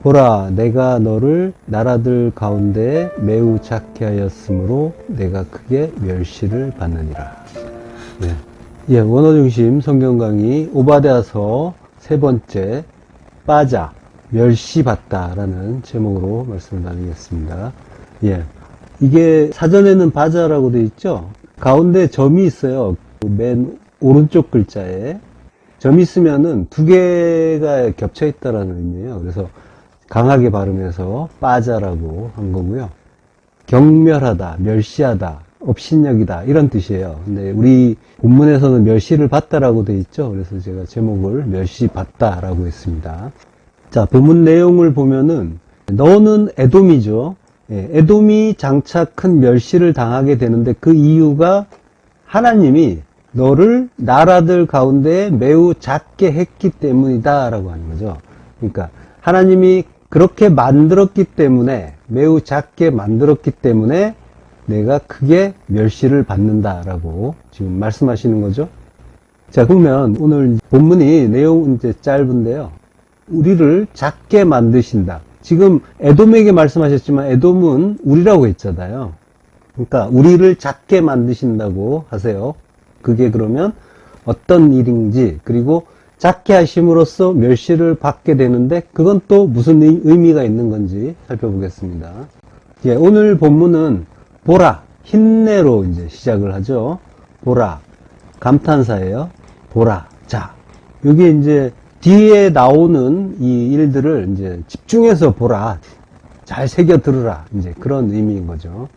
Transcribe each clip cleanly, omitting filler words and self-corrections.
보라, 내가 너를 나라들 가운데 매우 작게 하였으므로 내가 크게 멸시를 받느니라. 원어중심 성경 강의 오바댜서 세 번째, 빠자, 멸시받다라는 제목으로 말씀을 나누겠습니다. 이게 사전에는 바자라고 되어 있죠. 가운데 점이 있어요. 맨 오른쪽 글자에 점이 있으면은 두 개가 겹쳐 있다라는 의미예요. 그래서 강하게 발음해서 빠자라고 한 거고요. 경멸하다, 멸시하다, 업신여기다 이런 뜻이에요. 근데 우리 본문에서는 멸시를 받다라고 되어 있죠. 그래서 제가 제목을 멸시받다라고 했습니다. 자, 본문 내용을 보면은 너는 에돔이죠. 에돔이 장차 큰 멸시를 당하게 되는데 그 이유가 하나님이 너를 나라들 가운데 매우 작게 했기 때문이다 라고 하는 거죠. 그러니까 하나님이 그렇게 만들었기 때문에, 매우 작게 만들었기 때문에 내가 크게 멸시를 받는다 라고 지금 말씀하시는 거죠. 자, 그러면 오늘 본문이 내용은 이제 짧은데요. 우리를 작게 만드신다. 지금 에돔에게 말씀하셨지만 에돔은 우리라고 했잖아요. 그러니까 우리를 작게 만드신다고 하세요. 그게 그러면 어떤 일인지, 그리고 작게 하심으로써 멸시를 받게 되는데 그건 또 무슨 의미가 있는 건지 살펴보겠습니다. 오늘 본문은 보라, 힘내로 이제 시작을 하죠. 보라, 감탄사예요. 보라. 자, 여기 이제 뒤에 나오는 이 일들을 이제 집중해서 보라. 잘 새겨 들으라. 이제 그런 의미인 거죠.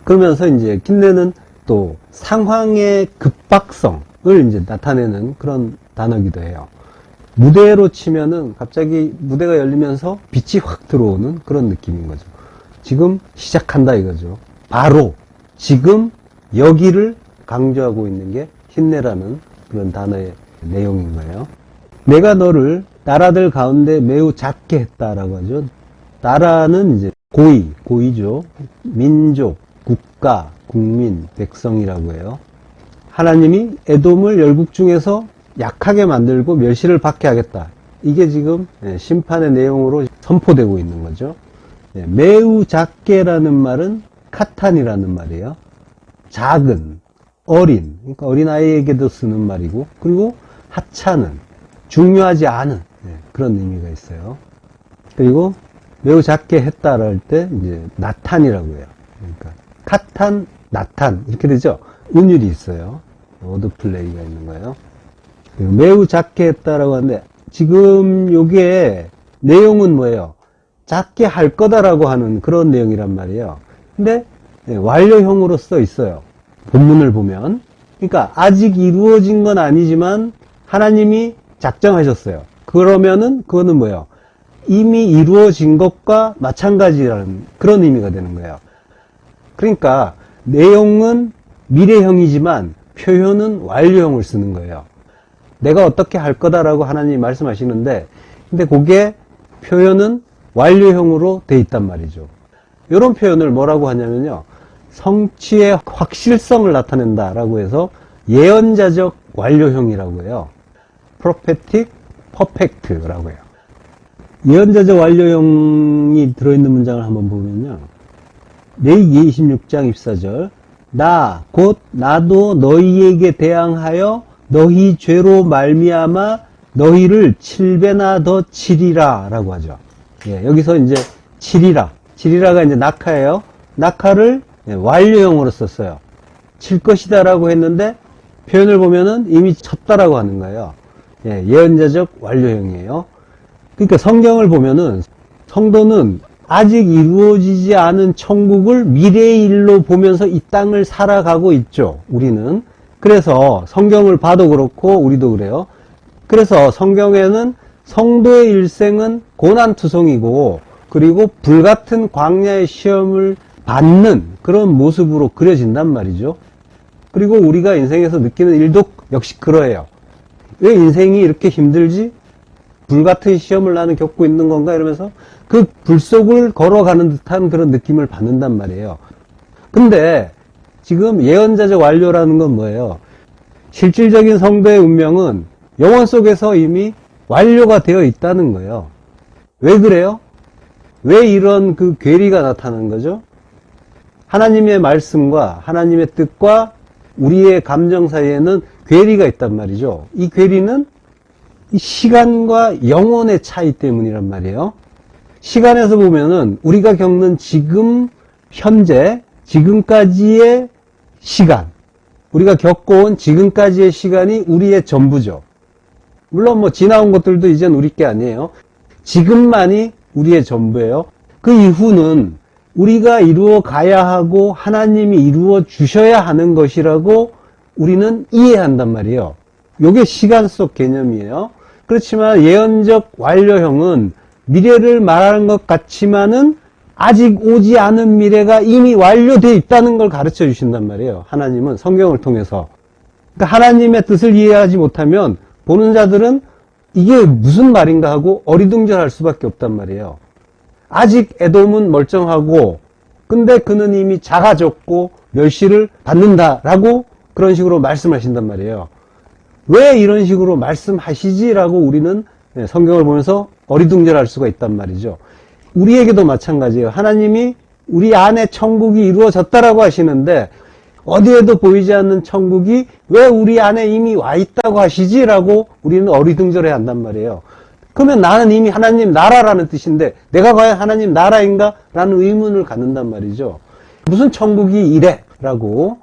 그러면서 이제 힘내는 또 상황의 급박성을 이제 나타내는 그런 단어기도 해요. 무대로 치면은 갑자기 무대가 열리면서 빛이 확 들어오는 그런 느낌인 거죠. 지금 시작한다 이거죠. 바로 지금 여기를 강조하고 있는 게 힘내라는 그런 단어의 내용인 거예요. 내가 너를 나라들 가운데 매우 작게 했다라고 하죠. 나라는 이제 고의죠. 민족, 국가, 국민, 백성이라고 해요. 하나님이 에돔을 열국 중에서 약하게 만들고 멸시를 받게 하겠다. 이게 지금 심판의 내용으로 선포되고 있는 거죠. 매우 작게라는 말은 카탄이라는 말이에요. 작은, 어린, 그러니까 어린아이에게도 쓰는 말이고, 그리고 하찮은, 중요하지 않은 그런 의미가 있어요. 그리고 매우 작게 했다라 할 때 이제 나탄이라고 해요. 그러니까 카탄, 나탄 이렇게 되죠. 운율이 있어요. 워드 플레이가 있는 거예요. 매우 작게 했다라고 하는데 지금 요게 내용은 뭐예요? 작게 할 거다라고 하는 그런 내용이란 말이에요. 근데 완료형으로 써 있어요. 본문을 보면. 그러니까 아직 이루어진 건 아니지만 하나님이 작정하셨어요. 그러면은 그거는 뭐예요? 이미 이루어진 것과 마찬가지라는 그런 의미가 되는 거예요. 그러니까 내용은 미래형이지만 표현은 완료형을 쓰는 거예요. 내가 어떻게 할 거다라고 하나님이 말씀하시는데, 근데 그게 표현은 완료형으로 돼 있단 말이죠. 이런 표현을 뭐라고 하냐면요, 성취의 확실성을 나타낸다라고 해서 예언자적 완료형이라고 해요. prophetic perfect라고 해요. 예언자적 완료형이 들어있는 문장을 한번 보면요, 레위기 26장 24절, 나 곧 나도 너희에게 대항하여 너희 죄로 말미암아 너희를 7배나 더 치리라 라고 하죠. 여기서 이제 치리라가 이제 낙하예요. 낙하를 완료형으로 썼어요. 칠 것이다 라고 했는데 표현을 보면은 이미 쳤다라고 하는 거예요. 예언자적 완료형이에요. 그러니까 성경을 보면은 성도는 아직 이루어지지 않은 천국을 미래의 일로 보면서 이 땅을 살아가고 있죠. 우리는. 그래서 성경을 봐도 그렇고 우리도 그래요. 그래서 성경에는 성도의 일생은 고난투성이고 그리고 불같은 광야의 시험을 받는 그런 모습으로 그려진단 말이죠. 그리고 우리가 인생에서 느끼는 일도 역시 그러해요. 왜 인생이 이렇게 힘들지? 불같은 시험을 나는 겪고 있는 건가? 이러면서 그 불 속을 걸어가는 듯한 그런 느낌을 받는단 말이에요. 근데 지금 예언자적 완료라는 건 뭐예요? 실질적인 성도의 운명은 영원 속에서 이미 완료가 되어 있다는 거예요. 왜 그래요? 왜 이런 그 괴리가 나타나는 거죠? 하나님의 말씀과 하나님의 뜻과 우리의 감정 사이에는 괴리가 있단 말이죠. 이 괴리는 이 시간과 영혼의 차이 때문이란 말이에요. 시간에서 보면은 우리가 겪는 지금, 현재, 지금까지의 시간, 우리가 겪어온 지금까지의 시간이 우리의 전부죠. 물론 뭐 지나온 것들도 이젠 우리 게 아니에요. 지금만이 우리의 전부예요. 그 이후는 우리가 이루어 가야 하고 하나님이 이루어 주셔야 하는 것이라고 우리는 이해한단 말이에요. 이게 시간 속 개념이에요. 그렇지만 예언적 완료형은 미래를 말하는 것 같지만은 아직 오지 않은 미래가 이미 완료되어 있다는 걸 가르쳐 주신단 말이에요. 하나님은 성경을 통해서. 그러니까 하나님의 뜻을 이해하지 못하면 보는 자들은 이게 무슨 말인가 하고 어리둥절할 수밖에 없단 말이에요. 아직 에돔은 멀쩡하고 근데 그는 이미 작아졌고 멸시를 받는다라고 그런 식으로 말씀하신단 말이에요. 왜 이런 식으로 말씀하시지라고 우리는 성경을 보면서 어리둥절할 수가 있단 말이죠. 우리에게도 마찬가지예요. 하나님이 우리 안에 천국이 이루어졌다라고 하시는데 어디에도 보이지 않는 천국이 왜 우리 안에 이미 와 있다고 하시지라고 우리는 어리둥절해야 한단 말이에요. 그러면 나는 이미 하나님 나라라는 뜻인데 내가 과연 하나님 나라인가? 라는 의문을 갖는단 말이죠. 무슨 천국이 이래? 라고.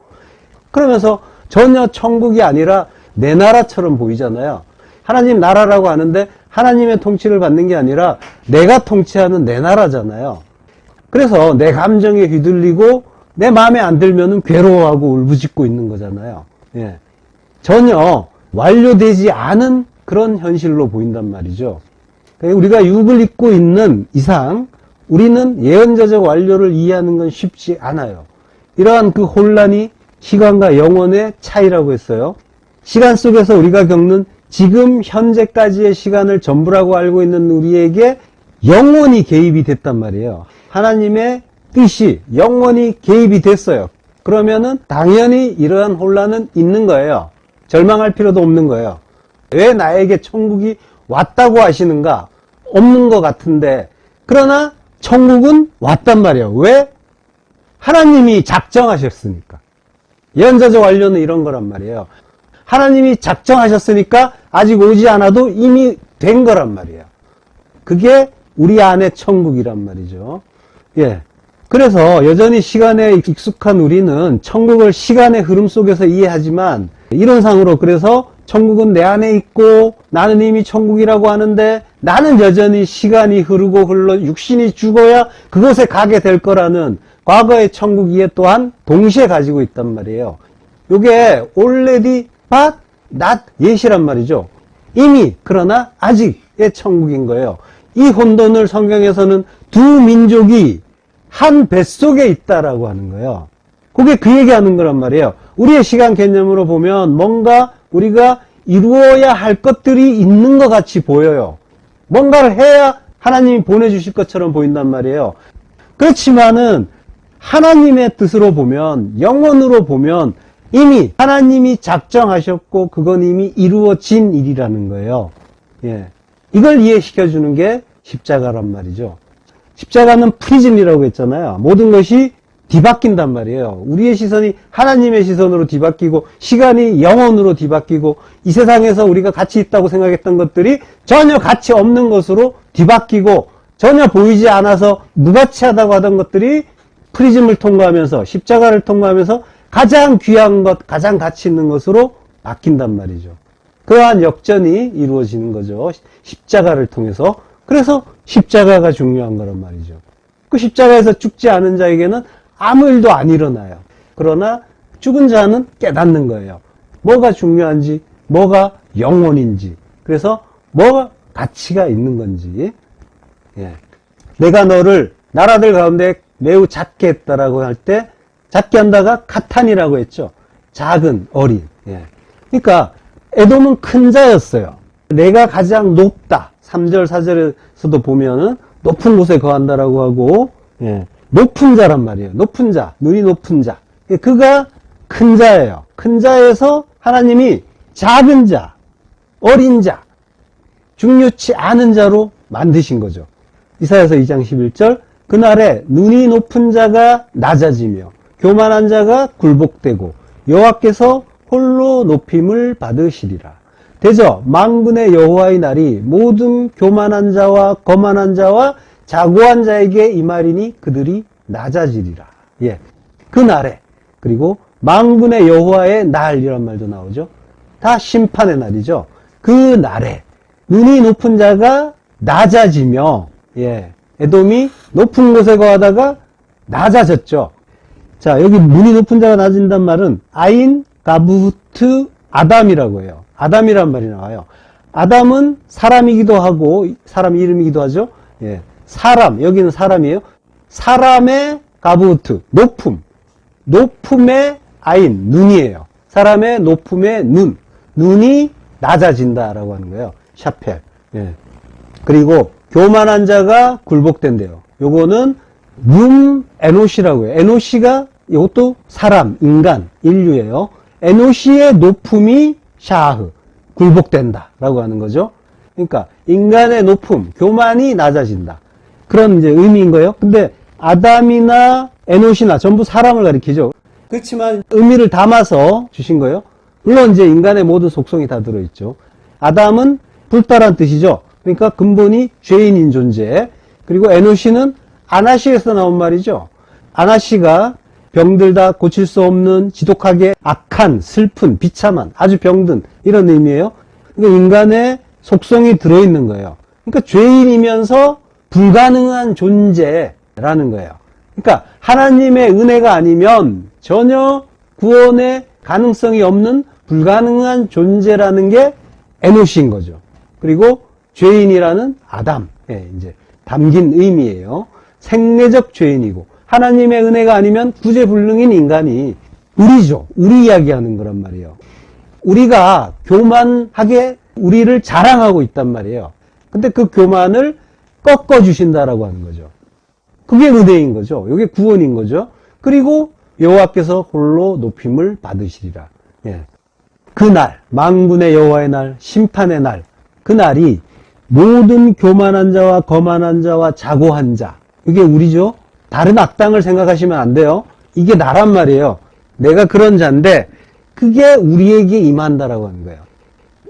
그러면서 전혀 천국이 아니라 내 나라처럼 보이잖아요. 하나님 나라라고 하는데 하나님의 통치를 받는 게 아니라 내가 통치하는 내 나라잖아요. 그래서 내 감정에 휘둘리고 내 마음에 안 들면은 괴로워하고 울부짖고 있는 거잖아요. 예. 전혀 완료되지 않은 그런 현실로 보인단 말이죠. 그러니까 우리가 육을 입고 있는 이상 우리는 예언자적 완료를 이해하는 건 쉽지 않아요. 이러한 그 혼란이 시간과 영혼의 차이라고 했어요. 시간 속에서 우리가 겪는 지금 현재까지의 시간을 전부라고 알고 있는 우리에게 영원히 개입이 됐단 말이에요. 하나님의 뜻이 영원히 개입이 됐어요. 그러면은 당연히 이러한 혼란은 있는 거예요. 절망할 필요도 없는 거예요. 왜 나에게 천국이 왔다고 하시는가? 없는 것 같은데 그러나 천국은 왔단 말이에요. 왜? 하나님이 작정하셨으니까. 예언자적 완료는 이런 거란 말이에요. 하나님이 작정하셨으니까 아직 오지 않아도 이미 된 거란 말이에요. 그게 우리 안의 천국이란 말이죠. 예. 그래서 여전히 시간에 익숙한 우리는 천국을 시간의 흐름 속에서 이해하지만 이론상으로 그래서 천국은 내 안에 있고 나는 이미 천국이라고 하는데 나는 여전히 시간이 흐르고 흘러 육신이 죽어야 그곳에 가게 될 거라는 과거의 천국 이해 또한 동시에 가지고 있단 말이에요. 이게 already but not yet이란 말이죠. 이미 그러나 아직의 천국인 거예요. 이 혼돈을 성경에서는 두 민족이 한 뱃속에 있다라고 하는 거예요. 그게 그 얘기하는 거란 말이에요. 우리의 시간 개념으로 보면 뭔가 우리가 이루어야 할 것들이 있는 것 같이 보여요. 뭔가를 해야 하나님이 보내주실 것처럼 보인단 말이에요. 그렇지만은 하나님의 뜻으로 보면, 영원으로 보면 이미 하나님이 작정하셨고 그건 이미 이루어진 일이라는 거예요. 예. 이걸 이해시켜 주는 게 십자가란 말이죠. 십자가는 프리즘이라고 했잖아요. 모든 것이 뒤바뀐단 말이에요. 우리의 시선이 하나님의 시선으로 뒤바뀌고 시간이 영원으로 뒤바뀌고 이 세상에서 우리가 가치 있다고 생각했던 것들이 전혀 가치 없는 것으로 뒤바뀌고 전혀 보이지 않아서 무가치하다고 하던 것들이 프리즘을 통과하면서 십자가를 통과하면서 가장 귀한 것, 가장 가치 있는 것으로 바뀐단 말이죠. 그러한 역전이 이루어지는 거죠. 십자가를 통해서. 그래서 십자가가 중요한 거란 말이죠. 그 십자가에서 죽지 않은 자에게는 아무 일도 안 일어나요. 그러나 죽은 자는 깨닫는 거예요. 뭐가 중요한지, 뭐가 영원인지, 그래서 뭐가 가치가 있는 건지. 예. 내가 너를 나라들 가운데 매우 작게 했다라고 할 때 작게 한다가 가탄이라고 했죠. 작은, 어린. 예. 그러니까 에돔은 큰 자였어요. 내가 가장 높다. 3절, 4절에서도 보면은 높은 곳에 거한다라고 하고, 예. 높은 자란 말이에요. 높은 자, 눈이 높은 자. 그가 큰 자예요. 큰 자에서 하나님이 작은 자, 어린 자, 중요치 않은 자로 만드신 거죠. 이사야서 2장 11절 그날에 눈이 높은 자가 낮아지며 교만한 자가 굴복되고 여호와께서 홀로 높임을 받으시리라. 대저 만군의 여호와의 날이 모든 교만한 자와 거만한 자와 자고한 자에게 임하리니 그들이 낮아지리라. 예, 그 날에. 그리고 만군의 여호와의 날이란 말도 나오죠. 다 심판의 날이죠. 그 날에 눈이 높은 자가 낮아지며, 예, 에돔이 높은 곳에 거하다가 낮아졌죠. 자, 여기 눈이 높은 자가 낮아진단 말은 아인 가부트 아담이라고 해요. 아담이란 말이 나와요. 아담은 사람이기도 하고 사람 이름이기도 하죠. 예, 사람, 여기는 사람이에요. 사람의 가부트, 높음, 높음의 아인, 눈이에요. 사람의 높음의 눈, 눈이 낮아진다라고 하는 거예요. 샤펠. 예. 그리고 교만한 자가 굴복된대요. 요거는 에노시라고 해요. 에노시가 이것도 사람, 인간, 인류예요. 에노시의 높음이 샤흐, 굴복된다라고 하는 거죠. 그러니까 인간의 높음, 교만이 낮아진다. 그런 이제 의미인 거예요. 근데 아담이나 에노시나 전부 사람을 가리키죠. 그렇지만 의미를 담아서 주신 거예요. 물론 이제 인간의 모든 속성이 다 들어있죠. 아담은 불타란 뜻이죠. 그러니까 근본이 죄인인 존재. 그리고 에노시는 아나시에서 나온 말이죠. 아나시가 병들다 고칠 수 없는 지독하게 악한, 슬픈, 비참한, 아주 병든 이런 의미예요. 그러니까 인간의 속성이 들어있는 거예요. 그러니까 죄인이면서 불가능한 존재라는 거예요. 그러니까 하나님의 은혜가 아니면 전혀 구원의 가능성이 없는 불가능한 존재라는 게 에노시인 거죠. 그리고 죄인이라는 아담, 예, 이제 담긴 의미예요. 생내적 죄인이고 하나님의 은혜가 아니면 구제불능인 인간이 우리죠. 우리 이야기하는 거란 말이에요. 우리가 교만하게 우리를 자랑하고 있단 말이에요. 근데 그 교만을 꺾어주신다라고 하는 거죠. 그게 은혜인 거죠. 이게 구원인 거죠. 그리고 여호와께서 홀로 높임을 받으시리라. 예. 그날, 만군의 여호와의 날, 심판의 날, 그날이 모든 교만한 자와 거만한 자와 자고한 자, 이게 우리죠. 다른 악당을 생각하시면 안 돼요. 이게 나란 말이에요. 내가 그런 자인데 그게 우리에게 임한다라고 하는 거예요.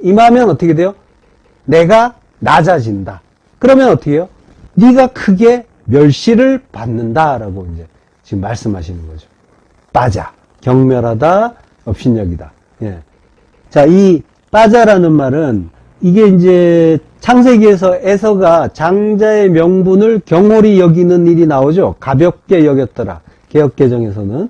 임하면 어떻게 돼요? 내가 낮아진다. 그러면 어떻게 해요? 네가 크게 멸시를 받는다라고 이제 지금 말씀하시는 거죠. 빠자, 경멸하다, 업신여기다. 예. 자, 이 빠자라는 말은 이게 이제 창세기에서 에서가 장자의 명분을 경홀히 여기는 일이 나오죠. 가볍게 여겼더라. 개역개정에서는.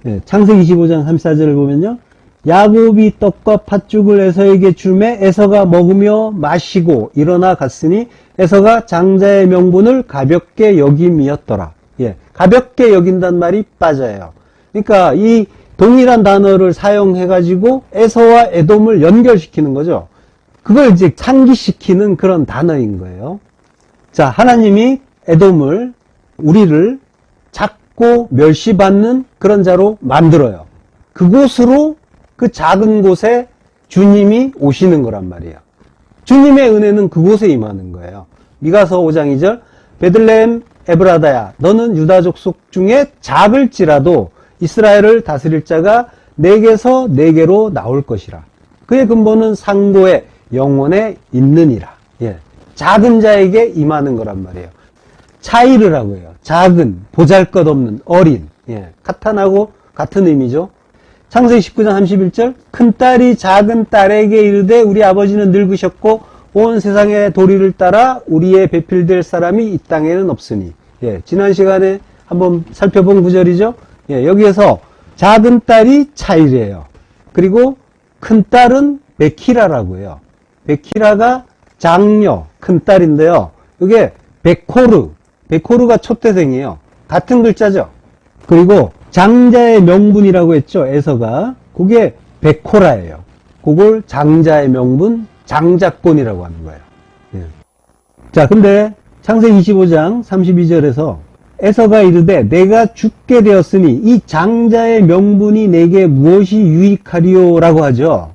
예, 창세기 25장 34절을 보면요. 야곱이 떡과 팥죽을 에서에게 주매 에서가 먹으며 마시고 일어나 갔으니 에서가 장자의 명분을 가볍게 여김이었더라. 예, 가볍게 여긴단 말이 빠자예요. 그러니까 이 동일한 단어를 사용해가지고 에서와 에돔을 연결시키는 거죠. 그걸 이제 상기시키는 그런 단어인 거예요. 자, 하나님이 에돔을, 우리를 작고 멸시받는 그런 자로 만들어요. 그곳으로, 그 작은 곳에 주님이 오시는 거란 말이에요. 주님의 은혜는 그곳에 임하는 거예요. 미가서 5장 2절, 베들레헴 에브라다야, 너는 유다 족속 중에 작을지라도 이스라엘을 다스릴 자가 내게서 내게로 나올 것이라. 그의 근본은 상고의 영혼에 있느니라. 예. 작은 자에게 임하는 거란 말이에요. 차이르라고 해요. 작은, 보잘것없는, 어린. 예. 카탄하고 같은 의미죠. 창세기 19장 31절, 큰딸이 작은 딸에게 이르되 우리 아버지는 늙으셨고 온 세상의 도리를 따라 우리의 배필될 사람이 이 땅에는 없으니. 예. 지난 시간에 한번 살펴본 구절이죠. 예. 여기에서 작은 딸이 차이르예요. 그리고 큰 딸은 베키라라고 해요. 베키라가 장녀, 큰딸인데요. 이게 베코르가 촛대생이에요. 같은 글자죠. 그리고 장자의 명분이라고 했죠. 에서가. 그게 베코라예요. 그걸 장자의 명분, 장자권이라고 하는 거예요. 예. 자, 근데 창세기 25장 32절에서 에서가 이르되 내가 죽게 되었으니 이 장자의 명분이 내게 무엇이 유익하리요? 라고 하죠.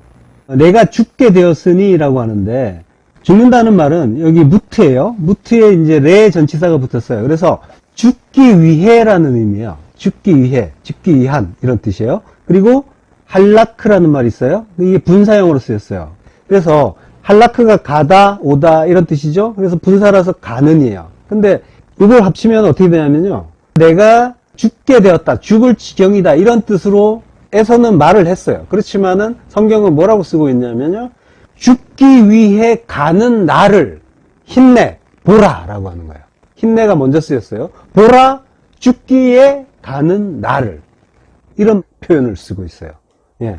내가 죽게 되었으니 라고 하는데 죽는다는 말은 여기 무트예요. 무트에 이제 레 전치사가 붙었어요. 그래서 죽기 위해라는 의미예요. 죽기 위해, 죽기 위한 이런 뜻이에요. 그리고 할라크라는 말이 있어요. 이게 분사형으로 쓰였어요. 그래서 할라크가 가다, 오다 이런 뜻이죠. 그래서 분사라서 가는이에요. 근데 이걸 합치면 어떻게 되냐면요. 내가 죽게 되었다, 죽을 지경이다 이런 뜻으로 에서는 말을 했어요. 그렇지만은 성경은 뭐라고 쓰고 있냐면요. 죽기 위해 가는 나를 힘내 보라 라고 하는 거예요. 힘내가 먼저 쓰였어요. 보라 죽기에 가는 나를 이런 표현을 쓰고 있어요. 예.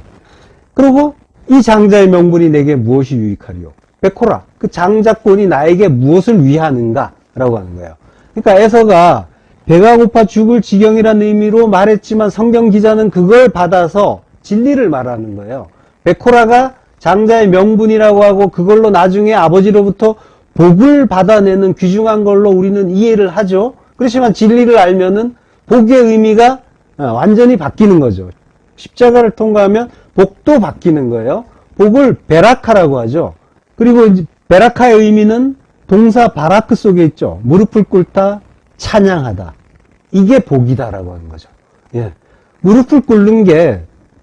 그리고 이 장자의 명분이 내게 무엇이 유익하리요? 베코라. 그 장자권이 나에게 무엇을 위하는가? 라고 하는 거예요. 그러니까 에서가 배가 고파 죽을 지경이라는 의미로 말했지만 성경 기자는 그걸 받아서 진리를 말하는 거예요. 베코라가 장자의 명분이라고 하고 그걸로 나중에 아버지로부터 복을 받아내는 귀중한 걸로 우리는 이해를 하죠. 그렇지만 진리를 알면은 복의 의미가 완전히 바뀌는 거죠. 십자가를 통과하면 복도 바뀌는 거예요. 복을 베라카라고 하죠. 그리고 이제 베라카의 의미는 동사 바라크 속에 있죠. 무릎을 꿇다, 찬양하다. 이게 복이다라고 하는 거죠. 예. 무릎을 꿇는 게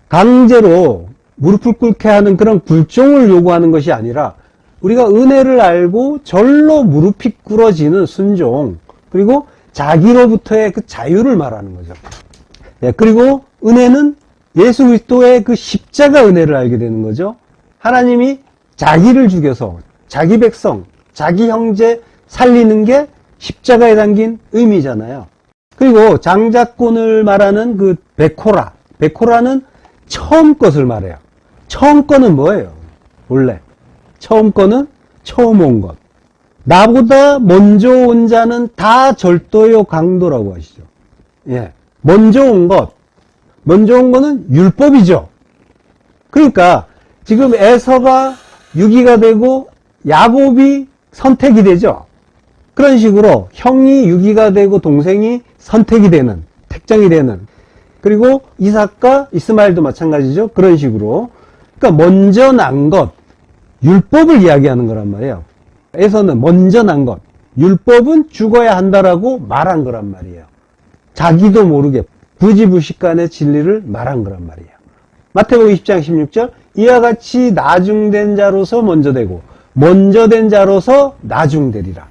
강제로 무릎을 꿇게 하는 그런 굴종을 요구하는 것이 아니라 우리가 은혜를 알고 절로 무릎이 꿇어지는 순종, 그리고 자기로부터의 그 자유를 말하는 거죠. 예. 그리고 은혜는 예수 그리스도의 그 십자가 은혜를 알게 되는 거죠. 하나님이 자기를 죽여서 자기 백성, 자기 형제 살리는 게 십자가에 담긴 의미잖아요. 그리고 장자권을 말하는 그 베코라. 베코라는 처음 것을 말해요. 처음 거는 뭐예요? 원래. 처음 거는 처음 온 것. 나보다 먼저 온 자는 다 절도요 강도라고 하시죠. 예. 먼저 온 것. 먼저 온 거는 율법이죠. 그러니까 지금 에서가 유기가 되고 야곱이 선택이 되죠. 그런 식으로 형이 유기가 되고 동생이 선택이 되는, 택정이 되는. 그리고 이삭과 이스마엘도 마찬가지죠. 그런 식으로. 그러니까 먼저 난 것, 율법을 이야기하는 거란 말이에요. 에서는 먼저 난 것, 율법은 죽어야 한다라고 말한 거란 말이에요. 자기도 모르게 부지부식간의 진리를 말한 거란 말이에요. 마태복음 20장 16절 이와 같이 나중된 자로서 먼저 되고 먼저 된 자로서 나중되리라.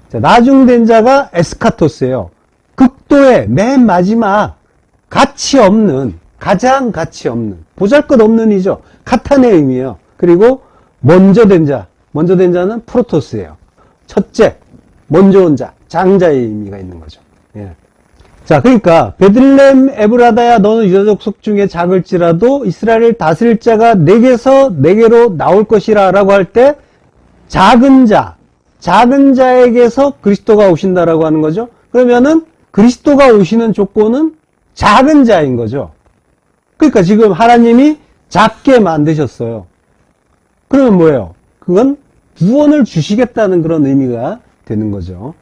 자, 나중된 자가 에스카토스예요. 극도의 맨 마지막 가치 없는, 가장 가치 없는, 보잘것없는 이죠. 카탄의 의미예요. 그리고 먼저 된 자, 먼저 된 자는 프로토스예요. 첫째, 먼저 온 자, 장자의 의미가 있는 거죠. 예. 자, 그러니까 베들레헴 에브라다야 너는 유다 족속 중에 작을지라도 이스라엘을 다스릴 자가 내게서 내게로 나올 것이라 라고 할 때 작은 자에게서 그리스도가 오신다라고 하는 거죠. 그러면은 그리스도가 오시는 조건은 작은 자인 거죠. 그러니까 지금 하나님이 작게 만드셨어요. 그러면 뭐예요? 그건 구원을 주시겠다는 그런 의미가 되는 거죠.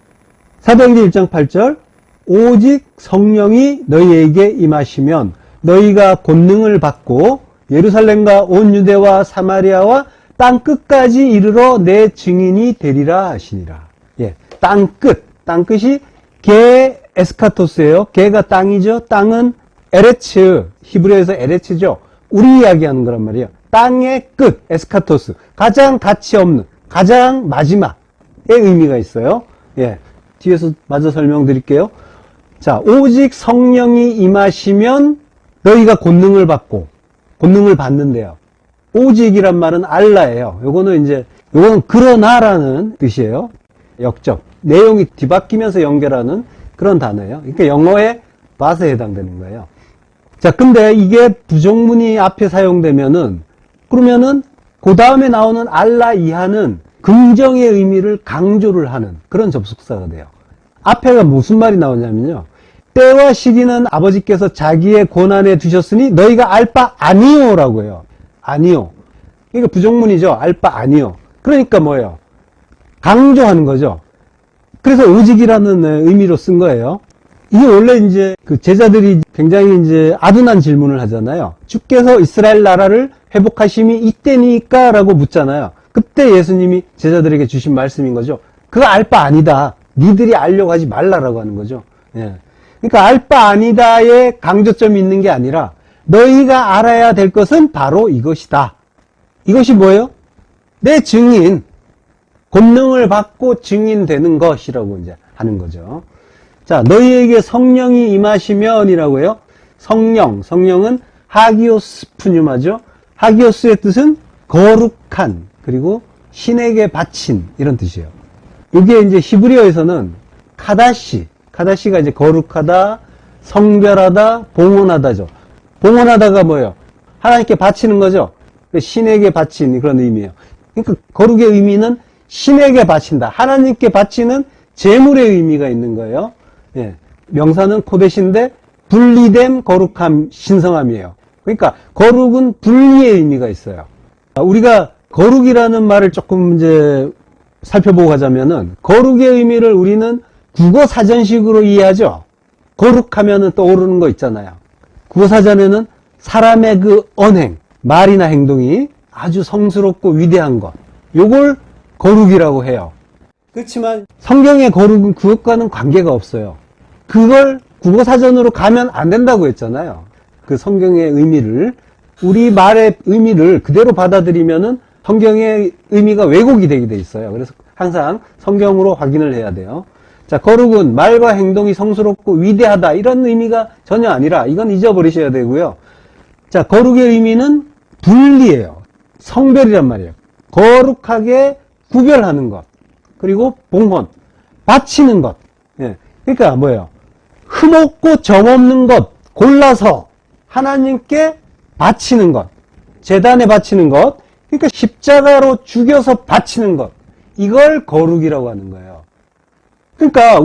사도행전 1장 8절 오직 성령이 너희에게 임하시면 너희가 권능을 받고 예루살렘과 온 유대와 사마리아와 땅 끝까지 이르러 내 증인이 되리라 하시니라. 예, 땅 끝. 땅 끝이 게 에스카토스예요. 게가 땅이죠. 땅은 에레츠. 히브리어에서 에레츠죠. 우리 이야기하는 거란 말이에요. 땅의 끝. 에스카토스. 가장 가치 없는, 가장 마지막의 의미가 있어요. 예. 뒤에서 마저 설명드릴게요. 자, 오직 성령이 임하시면 너희가 권능을 받고, 권능을 받는데요. 오직이란 말은 알라예요. 요거는 그러나라는 뜻이에요. 역적. 내용이 뒤바뀌면서 연결하는 그런 단어예요. 그러니까 영어의 but에 해당되는 거예요. 자, 근데 이게 부정문이 앞에 사용되면은, 그러면은, 그 다음에 나오는 알라 이하는 긍정의 의미를 강조를 하는 그런 접속사가 돼요. 앞에가 무슨 말이 나오냐면요. 때와 시기는 아버지께서 자기의 권한에 두셨으니 너희가 알 바 아니오라고 해요. 아니오. 그러니까 부정문이죠. 알 바 아니오. 그러니까 뭐예요? 강조하는 거죠. 그래서 오직이라는 의미로 쓴 거예요. 이게 원래 이제 그 제자들이 굉장히 이제 아둔한 질문을 하잖아요. 주께서 이스라엘 나라를 회복하심이 이때니까 라고 묻잖아요. 그때 예수님이 제자들에게 주신 말씀인 거죠. 그거 알 바 아니다. 니들이 알려고 하지 말라라고 하는 거죠. 예. 그러니까 알 바 아니다에 강조점이 있는 게 아니라 너희가 알아야 될 것은 바로 이것이다. 이것이 뭐예요? 내 증인, 권능을 받고 증인되는 것이라고 이제 하는 거죠. 자, 너희에게 성령이 임하시면이라고 해요. 성령은 하기오스 푸뉴마죠. 하기오스의 뜻은 거룩한, 그리고 신에게 바친, 이런 뜻이에요. 이게 이제 히브리어에서는 카다시가 이제 거룩하다, 성별하다, 봉헌하다죠. 봉헌하다가 뭐예요? 하나님께 바치는 거죠. 신에게 바친 그런 의미예요. 그러니까 거룩의 의미는 신에게 바친다. 하나님께 바치는 제물의 의미가 있는 거예요. 예. 명사는 코데시인데 분리된 거룩함, 신성함이에요. 그러니까 거룩은 분리의 의미가 있어요. 우리가 거룩이라는 말을 조금 이제 살펴보고 가자면은 거룩의 의미를 우리는 국어 사전식으로 이해하죠. 거룩하면은 떠오르는 거 있잖아요. 국어 사전에는 사람의 그 언행, 말이나 행동이 아주 성스럽고 위대한 것, 요걸 거룩이라고 해요. 그렇지만 성경의 거룩은 그것과는 관계가 없어요. 그걸 국어 사전으로 가면 안 된다고 했잖아요. 그 성경의 의미를, 우리 말의 의미를 그대로 받아들이면은 성경의 의미가 왜곡이 되게 돼 있어요. 그래서 항상 성경으로 확인을 해야 돼요. 자, 거룩은 말과 행동이 성스럽고 위대하다, 이런 의미가 전혀 아니라 이건 잊어버리셔야 되고요. 자, 거룩의 의미는 분리예요. 성별이란 말이에요. 거룩하게 구별하는 것, 그리고 봉헌, 바치는 것. 예. 그러니까 뭐예요? 흠없고 점없는 것 골라서 하나님께 바치는 것, 제단에 바치는 것, 그러니까 십자가로 죽여서 바치는 것, 이걸 거룩이라고 하는 거예요. 그러니까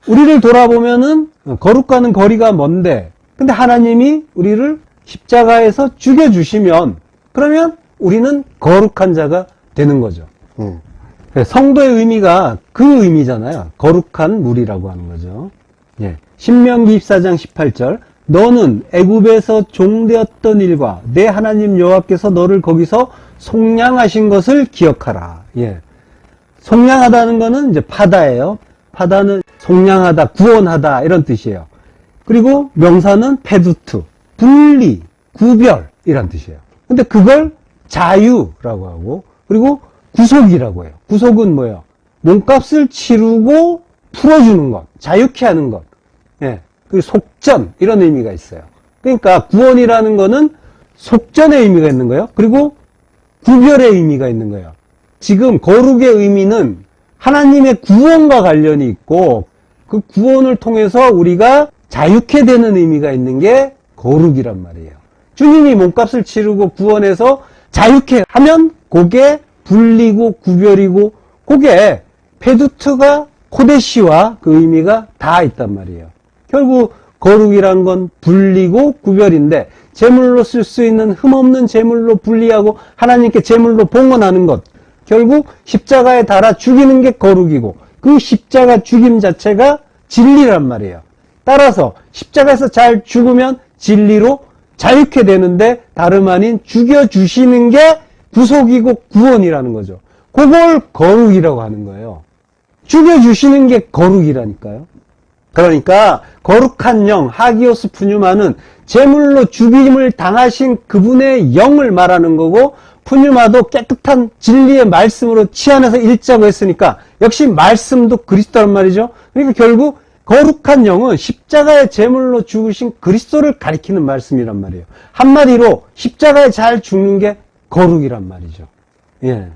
우리를 돌아보면은 거룩과는 거리가 먼데, 근데 하나님이 우리를 십자가에서 죽여주시면, 그러면 우리는 거룩한 자가 되는 거죠. 성도의 의미가 그 의미잖아요. 거룩한 물이라고 하는 거죠. 예. 신명기 24장 18절, 너는 애굽에서 종되었던 일과 내 하나님 여호와께서 너를 거기서 속량하신 것을 기억하라. 예. 속량하다는 거는 이제 파다예요. 파다는 속량하다, 구원하다, 이런 뜻이에요. 그리고 명사는 페두트, 분리, 구별, 이런 뜻이에요. 근데 그걸 자유라고 하고, 그리고 구속이라고 해요. 구속은 뭐예요? 몸값을 치르고 풀어주는 것, 자유케 하는 것. 예. 그 속전, 이런 의미가 있어요. 그러니까 구원이라는 거는 속전의 의미가 있는 거예요. 그리고 구별의 의미가 있는 거예요. 지금 거룩의 의미는 하나님의 구원과 관련이 있고, 그 구원을 통해서 우리가 자유케 되는 의미가 있는 게 거룩이란 말이에요. 주님이 몸값을 치르고 구원해서 자유케 하면 그게 분리고 구별이고, 그게 페두트가 코데시와 그 의미가 다 있단 말이에요. 결국 거룩이란 건 분리고 구별인데, 제물로 쓸 수 있는 흠없는 제물로 분리하고 하나님께 제물로 봉헌하는 것, 결국 십자가에 달아 죽이는 게 거룩이고, 그 십자가 죽임 자체가 진리란 말이에요. 따라서 십자가에서 잘 죽으면 진리로 자유케 되는데, 다름 아닌 죽여주시는 게 구속이고 구원이라는 거죠. 그걸 거룩이라고 하는 거예요. 죽여주시는 게 거룩이라니까요. 그러니까 거룩한 영, 하기오스 푸뉴마는 제물로 죽임을 당하신 그분의 영을 말하는 거고, 푸뉴마도 깨끗한 진리의 말씀으로 치안해서 읽자고 했으니까 역시 말씀도 그리스도란 말이죠. 그러니까 결국 거룩한 영은 십자가의 제물로 죽으신 그리스도를 가리키는 말씀이란 말이에요. 한마디로 십자가에 잘 죽는 게 거룩이란 말이죠. 예.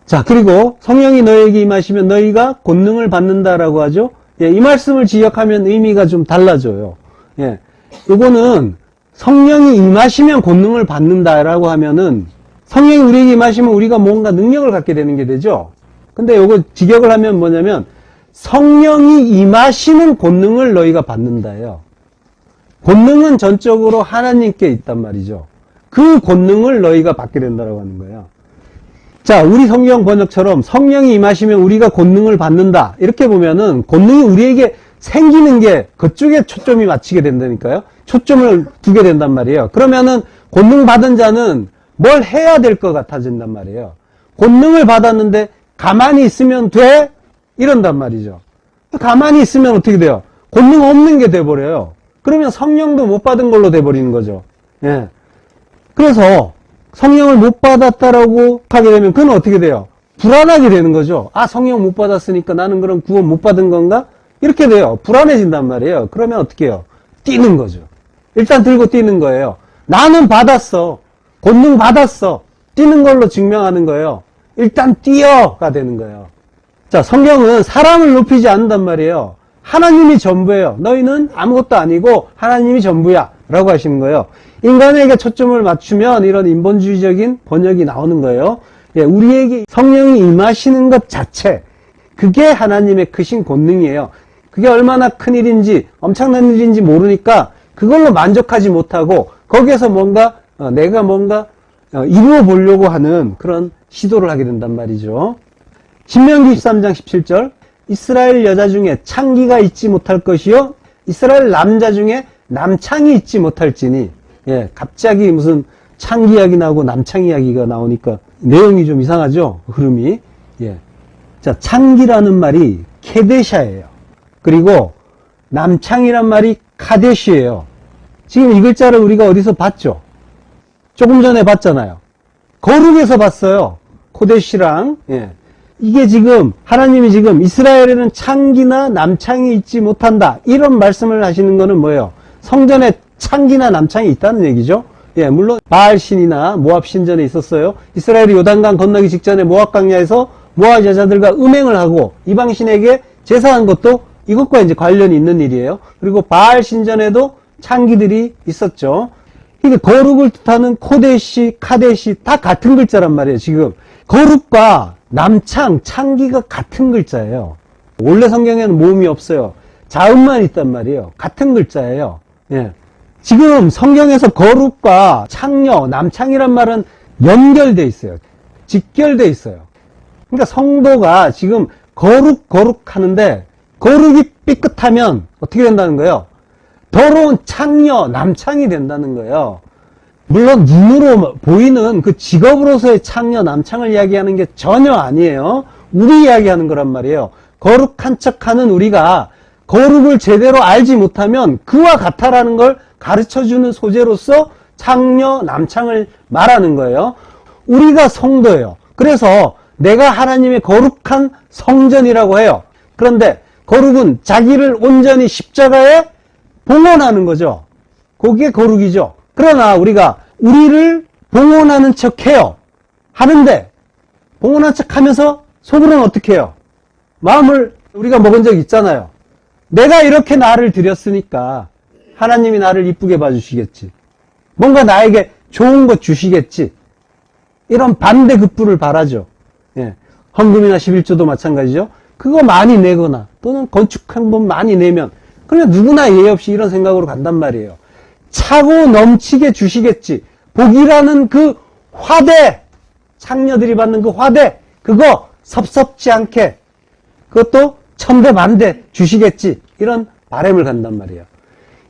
자, 그리고 성령이 너에게 임하시면 너희가 권능을 받는다라고 하죠. 예, 이 말씀을 지역하면 의미가 좀 달라져요. 예. 요거는 성령이 임하시면 권능을 받는다라고 하면은, 성령이 우리에게 임하시면 우리가 뭔가 능력을 갖게 되는 게 되죠. 근데 요거 직역을 하면 뭐냐면, 성령이 임하시는 권능을 너희가 받는다예요. 권능은 전적으로 하나님께 있단 말이죠. 그 권능을 너희가 받게 된다라고 하는 거예요. 자, 우리 성경 번역처럼 성령이 임하시면 우리가 권능을 받는다, 이렇게 보면은 권능이 우리에게 생기는 게 그쪽에 초점이 맞추게 된다니까요. 초점을 두게 된단 말이에요. 그러면은 권능 받은 자는 뭘 해야 될 것 같아진단 말이에요. 권능을 받았는데 가만히 있으면 돼? 이런단 말이죠. 가만히 있으면 어떻게 돼요? 권능 없는 게 돼버려요. 그러면 성령도 못 받은 걸로 돼버리는 거죠. 예. 그래서 성령을 못 받았다라고 하게 되면 그건 어떻게 돼요? 불안하게 되는 거죠. 아, 성령 못 받았으니까 나는 그럼 구원 못 받은 건가? 이렇게 돼요. 불안해진단 말이에요. 그러면 어떻게 해요? 뛰는 거죠. 일단 들고 뛰는 거예요. 나는 받았어. 권능 받았어. 뛰는 걸로 증명하는 거예요. 일단 뛰어가 되는 거예요. 자, 성경은 사람을 높이지 않는단 말이에요. 하나님이 전부예요. 너희는 아무것도 아니고 하나님이 전부야 라고 하시는 거예요. 인간에게 초점을 맞추면 이런 인본주의적인 번역이 나오는 거예요. 예, 우리에게 성령이 임하시는 것 자체, 그게 하나님의 크신 권능이에요. 그게 얼마나 큰 일인지, 엄청난 일인지 모르니까 그걸로 만족하지 못하고 거기에서 뭔가 내가 뭔가 이루어 보려고 하는 그런 시도를 하게 된단 말이죠. 신명기 13장 17절, 이스라엘 여자 중에 창기가 있지 못할 것이요 이스라엘 남자 중에 남창이 있지 못할지니. 예, 갑자기 무슨 창기 이야기 나오고 남창 이야기가 나오니까 내용이 좀 이상하죠? 흐름이. 예. 자, 창기라는 말이 케데샤예요. 그리고 남창이란 말이 카데시예요. 지금 이 글자를 우리가 어디서 봤죠? 조금 전에 봤잖아요. 거룩에서 봤어요. 코데시랑. 예. 이게 지금 하나님이 지금 이스라엘에는 창기나 남창이 있지 못한다. 이런 말씀을 하시는 거는 뭐예요? 성전에 창기나 남창이 있다는 얘기죠. 예, 물론 바알 신이나 모압 신전에 있었어요. 이스라엘이 요단강 건너기 직전에 모압 강야에서 모압 여자들과 음행을 하고 이방 신에게 제사한 것도 이것과 이제 관련이 있는 일이에요. 그리고 바알 신전에도 창기들이 있었죠. 이게 거룩을 뜻하는 코데시, 카데시 다 같은 글자란 말이에요. 지금 거룩과 남창, 창기가 같은 글자예요. 원래 성경에는 모음이 없어요. 자음만 있단 말이에요. 같은 글자예요. 예. 지금 성경에서 거룩과 창녀, 남창이란 말은 연결돼 있어요. 직결돼 있어요. 그러니까 성도가 지금 거룩 하는데 거룩이 삐끗하면 어떻게 된다는 거예요? 더러운 창녀, 남창이 된다는 거예요. 물론 눈으로 보이는 그 직업으로서의 창녀, 남창을 이야기하는 게 전혀 아니에요. 우리 이야기하는 거란 말이에요. 거룩한 척하는 우리가 거룩을 제대로 알지 못하면 그와 같아라는 걸 가르쳐주는 소재로서 창녀, 남창을 말하는 거예요. 우리가 성도예요. 그래서 내가 하나님의 거룩한 성전이라고 해요. 그런데 거룩은 자기를 온전히 십자가에 봉헌하는 거죠. 그게 거룩이죠. 그러나 우리가 우리를 봉헌하는 척 해요. 하는데 봉헌한 척 하면서 속으로는 어떻게 해요? 마음을 우리가 먹은 적 있잖아요. 내가 이렇게 나를 드렸으니까 하나님이 나를 이쁘게 봐주시겠지. 뭔가 나에게 좋은 것 주시겠지. 이런 반대급부를 바라죠. 예. 헌금이나 11조도 마찬가지죠. 그거 많이 내거나 또는 건축행본 많이 내면 그냥 누구나 예의 없이 이런 생각으로 간단 말이에요. 차고 넘치게 주시겠지. 복이라는 그 화대, 창녀들이 받는 그 화대, 그거 섭섭지 않게 그것도 천대 만대 주시겠지. 이런 바람을 간단 말이에요.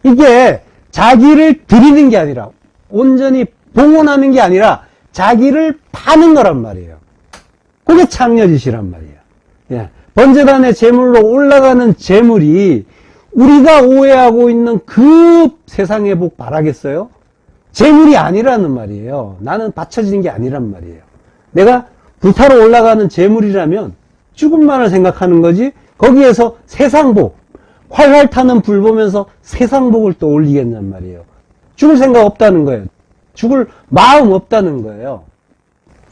이게 자기를 드리는 게 아니라 온전히 봉헌하는 게 아니라 자기를 파는 거란 말이에요. 그게 창녀짓이란 말이에요. 예. 번제단의 제물로 올라가는 제물이 우리가 오해하고 있는 그 세상의 복 바라겠어요? 제물이 아니라는 말이에요. 나는 바쳐지는 게 아니란 말이에요. 내가 불타러 올라가는 제물이라면 죽음만을 생각하는 거지 거기에서 세상복, 활활 타는 불 보면서 세상복을 또 올리겠냔 말이에요. 죽을 생각 없다는 거예요. 죽을 마음 없다는 거예요.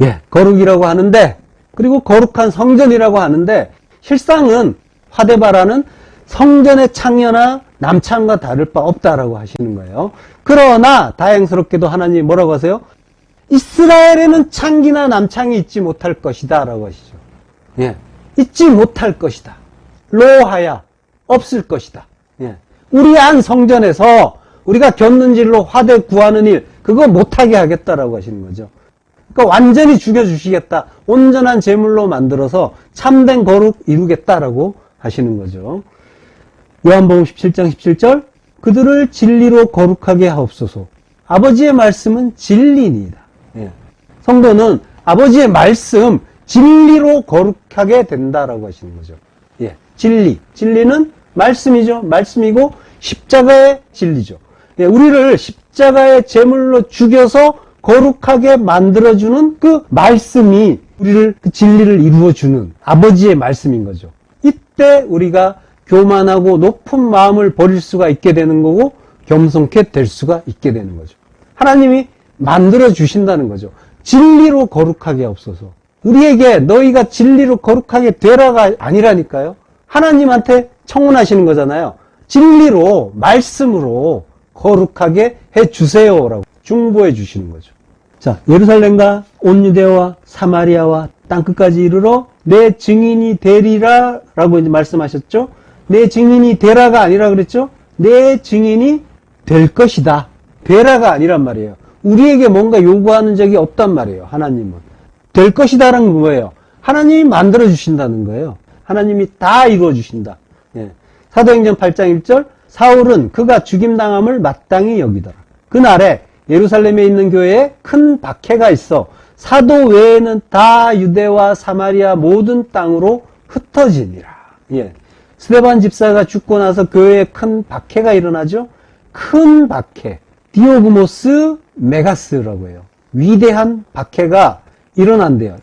예, 거룩이라고 하는데 그리고 거룩한 성전이라고 하는데 실상은 화대바라는 성전의 창녀나 남창과 다를 바 없다라고 하시는 거예요. 그러나 다행스럽게도 하나님이 뭐라고 하세요? 이스라엘에는 창기나 남창이 있지 못할 것이다 라고 하시죠. 예, 있지 못할 것이다. 로하야 없을 것이다. 예, 우리 안 성전에서 우리가 곁눈질로 화대 구하는 일 그거 못하게 하겠다라고 하시는 거죠. 그러니까 완전히 죽여주시겠다. 온전한 제물로 만들어서 참된 거룩 이루겠다라고 하시는 거죠. 요한복음 17장 17절 그들을 진리로 거룩하게 하옵소서. 아버지의 말씀은 진리니이다. 예. 성도는 아버지의 말씀, 진리로 거룩하게 된다라고 하시는 거죠. 예, 진리. 진리는 말씀이죠. 말씀이고 십자가의 진리죠. 예, 우리를 십자가의 제물로 죽여서 거룩하게 만들어주는 그 말씀이 우리를 그 진리를 이루어주는 아버지의 말씀인 거죠. 이때 우리가 교만하고 높은 마음을 버릴 수가 있게 되는 거고 겸손케 될 수가 있게 되는 거죠. 하나님이 만들어 주신다는 거죠. 진리로 거룩하게 없어서. 우리에게 너희가 진리로 거룩하게 되라가 아니라니까요. 하나님한테 청혼하시는 거잖아요. 진리로 말씀으로 거룩하게 해주세요라고 중보해 주시는 거죠. 자, 예루살렘과 온 유대와 사마리아와 땅끝까지 이르러 내 증인이 되리라 라고 이제 말씀하셨죠. 내 증인이 되라가 아니라 그랬죠. 내 증인이 될 것이다. 되라가 아니란 말이에요. 우리에게 뭔가 요구하는 적이 없단 말이에요. 하나님은. 될 것이다라는 건 뭐예요? 하나님이 만들어 주신다는 거예요. 하나님이 다 이루어 주신다. 예. 사도행전 8장 1절 사울은 그가 죽임당함을 마땅히 여기더라. 그날에 예루살렘에 있는 교회에 큰 박해가 있어 사도 외에는 다 유대와 사마리아 모든 땅으로 흩어지니라. 예. 스데반 집사가 죽고 나서 교회에 큰 박해가 일어나죠. 큰 박해, 디오그모스 메가스라고 해요. 위대한 박해가 일어난대요.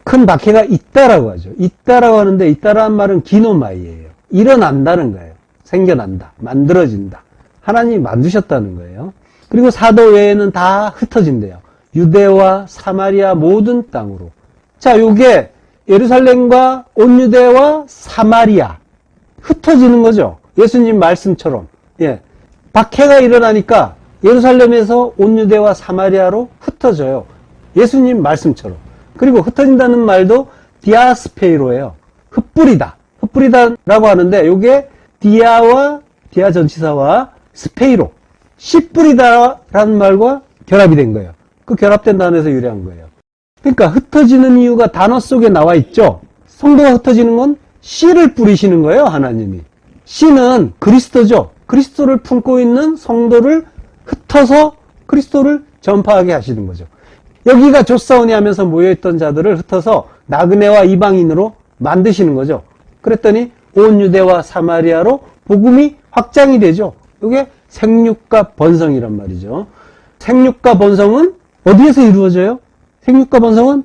큰 박해가 있다라고 하죠. 있다라고 하는데 있다라는 말은 기노마이예요. 일어난다는 거예요. 생겨난다, 만들어진다. 하나님이 만드셨다는 거예요. 그리고 사도 외에는 다 흩어진대요. 유대와 사마리아 모든 땅으로. 자, 요게 예루살렘과 온 유대와 사마리아 흩어지는 거죠. 예수님 말씀처럼. 예. 박해가 일어나니까 예루살렘에서 온 유대와 사마리아로 흩어져요. 예수님 말씀처럼. 그리고 흩어진다는 말도 디아스페이로예요. 흩뿌리다. 흩뿌리다라고 하는데 요게 디아 전치사와 스페이로. 씨 뿌리다라는 말과 결합이 된 거예요. 그 결합된 단어에서 유래한 거예요. 그러니까 흩어지는 이유가 단어 속에 나와 있죠. 성도가 흩어지는 건 씨를 뿌리시는 거예요, 하나님이. 씨는 그리스도죠. 그리스도를 품고 있는 성도를 흩어서 그리스도를 전파하게 하시는 거죠. 여기가 조사오니 하면서 모여있던 자들을 흩어서 나그네와 이방인으로 만드시는 거죠. 그랬더니 온 유대와 사마리아로 복음이 확장이 되죠. 이게 생육과 번성이란 말이죠. 생육과 번성은 어디에서 이루어져요? 생육과 번성은